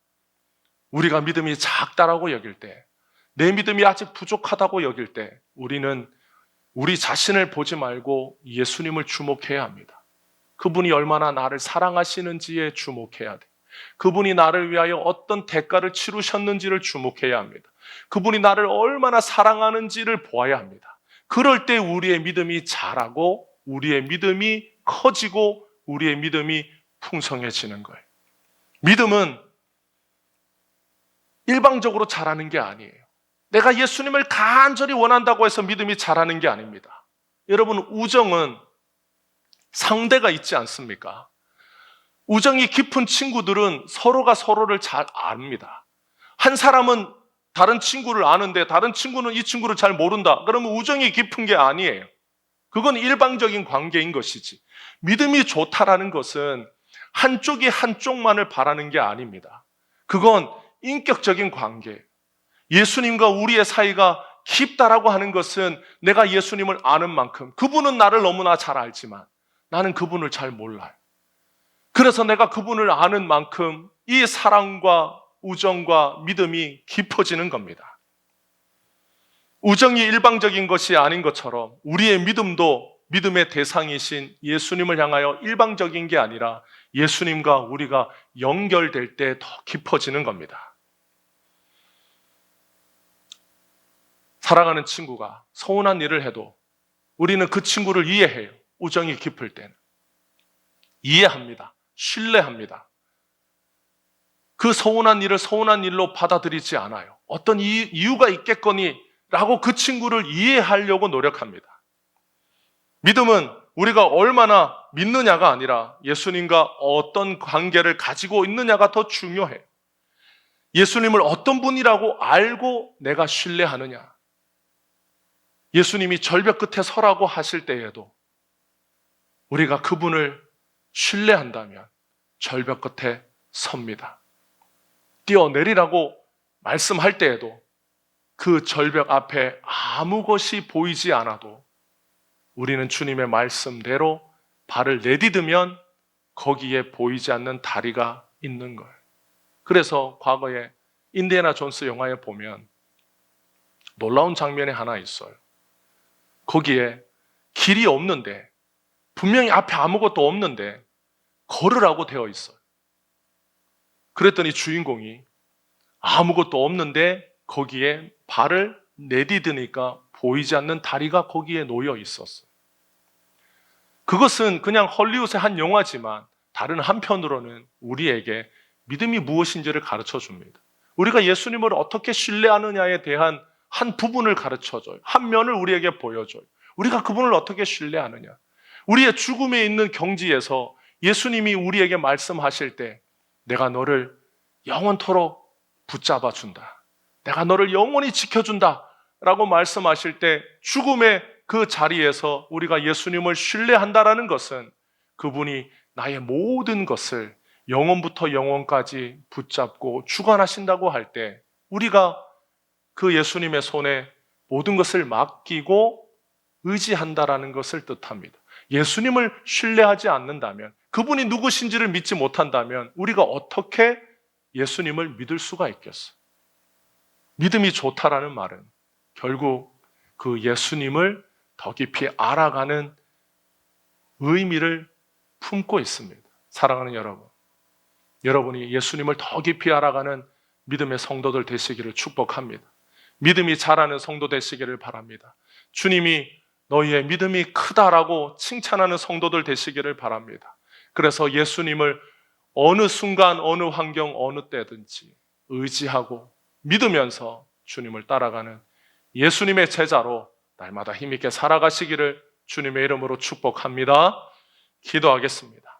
우리가 믿음이 작다라고 여길 때, 내 믿음이 아직 부족하다고 여길 때 우리는 우리 자신을 보지 말고 예수님을 주목해야 합니다. 그분이 얼마나 나를 사랑하시는지에 주목해야 돼. 그분이 나를 위하여 어떤 대가를 치르셨는지를 주목해야 합니다. 그분이 나를 얼마나 사랑하는지를 보아야 합니다. 그럴 때 우리의 믿음이 자라고 우리의 믿음이 커지고 우리의 믿음이 풍성해지는 거예요. 믿음은 일방적으로 자라는 게 아니에요. 내가 예수님을 간절히 원한다고 해서 믿음이 자라는 게 아닙니다. 여러분, 우정은 상대가 있지 않습니까? 우정이 깊은 친구들은 서로가 서로를 잘 압니다. 한 사람은 다른 친구를 아는데 다른 친구는 이 친구를 잘 모른다. 그러면 우정이 깊은 게 아니에요. 그건 일방적인 관계인 것이지. 믿음이 좋다라는 것은 한쪽이 한쪽만을 바라는 게 아닙니다. 그건 인격적인 관계. 예수님과 우리의 사이가 깊다라고 하는 것은 내가 예수님을 아는 만큼, 그분은 나를 너무나 잘 알지만 나는 그분을 잘 몰라요. 그래서 내가 그분을 아는 만큼 이 사랑과 우정과 믿음이 깊어지는 겁니다. 우정이 일방적인 것이 아닌 것처럼 우리의 믿음도 믿음의 대상이신 예수님을 향하여 일방적인 게 아니라 예수님과 우리가 연결될 때 더 깊어지는 겁니다. 사랑하는 친구가 서운한 일을 해도 우리는 그 친구를 이해해요. 우정이 깊을 때는. 이해합니다. 신뢰합니다. 그 서운한 일을 서운한 일로 받아들이지 않아요. 어떤 이유가 있겠거니 라고 그 친구를 이해하려고 노력합니다. 믿음은 우리가 얼마나 믿느냐가 아니라 예수님과 어떤 관계를 가지고 있느냐가 더 중요해요. 예수님을 어떤 분이라고 알고 내가 신뢰하느냐. 예수님이 절벽 끝에 서라고 하실 때에도 우리가 그분을 신뢰한다면 절벽 끝에 섭니다. 뛰어내리라고 말씀할 때에도 그 절벽 앞에 아무 것이 보이지 않아도 우리는 주님의 말씀대로 발을 내디디면 거기에 보이지 않는 다리가 있는 거예요. 그래서 과거에 인디애나 존스 영화에 보면 놀라운 장면이 하나 있어요. 거기에 길이 없는데, 분명히 앞에 아무것도 없는데 걸으라고 되어 있어요. 그랬더니 주인공이 아무것도 없는데 거기에 발을 내디디니까 보이지 않는 다리가 거기에 놓여 있었어요. 그것은 그냥 헐리우드의 한 영화지만 다른 한편으로는 우리에게 믿음이 무엇인지를 가르쳐 줍니다. 우리가 예수님을 어떻게 신뢰하느냐에 대한 한 부분을 가르쳐줘요. 한 면을 우리에게 보여줘요. 우리가 그분을 어떻게 신뢰하느냐. 우리의 죽음에 있는 경지에서 예수님이 우리에게 말씀하실 때 내가 너를 영원토록 붙잡아 준다. 내가 너를 영원히 지켜준다. 라고 말씀하실 때 죽음의 그 자리에서 우리가 예수님을 신뢰한다라는 것은 그분이 나의 모든 것을 영원부터 영원까지 붙잡고 주관하신다고 할 때 우리가 그 예수님의 손에 모든 것을 맡기고 의지한다라는 것을 뜻합니다. 예수님을 신뢰하지 않는다면, 그분이 누구신지를 믿지 못한다면 우리가 어떻게 예수님을 믿을 수가 있겠어요? 믿음이 좋다라는 말은 결국 그 예수님을 더 깊이 알아가는 의미를 품고 있습니다. 사랑하는 여러분, 여러분이 예수님을 더 깊이 알아가는 믿음의 성도들 되시기를 축복합니다. 믿음이 자라는 성도 되시기를 바랍니다. 주님이 너희의 믿음이 크다라고 칭찬하는 성도들 되시기를 바랍니다. 그래서 예수님을 어느 순간, 어느 환경, 어느 때든지 의지하고 믿으면서 주님을 따라가는 예수님의 제자로 날마다 힘있게 살아가시기를 주님의 이름으로 축복합니다. 기도하겠습니다.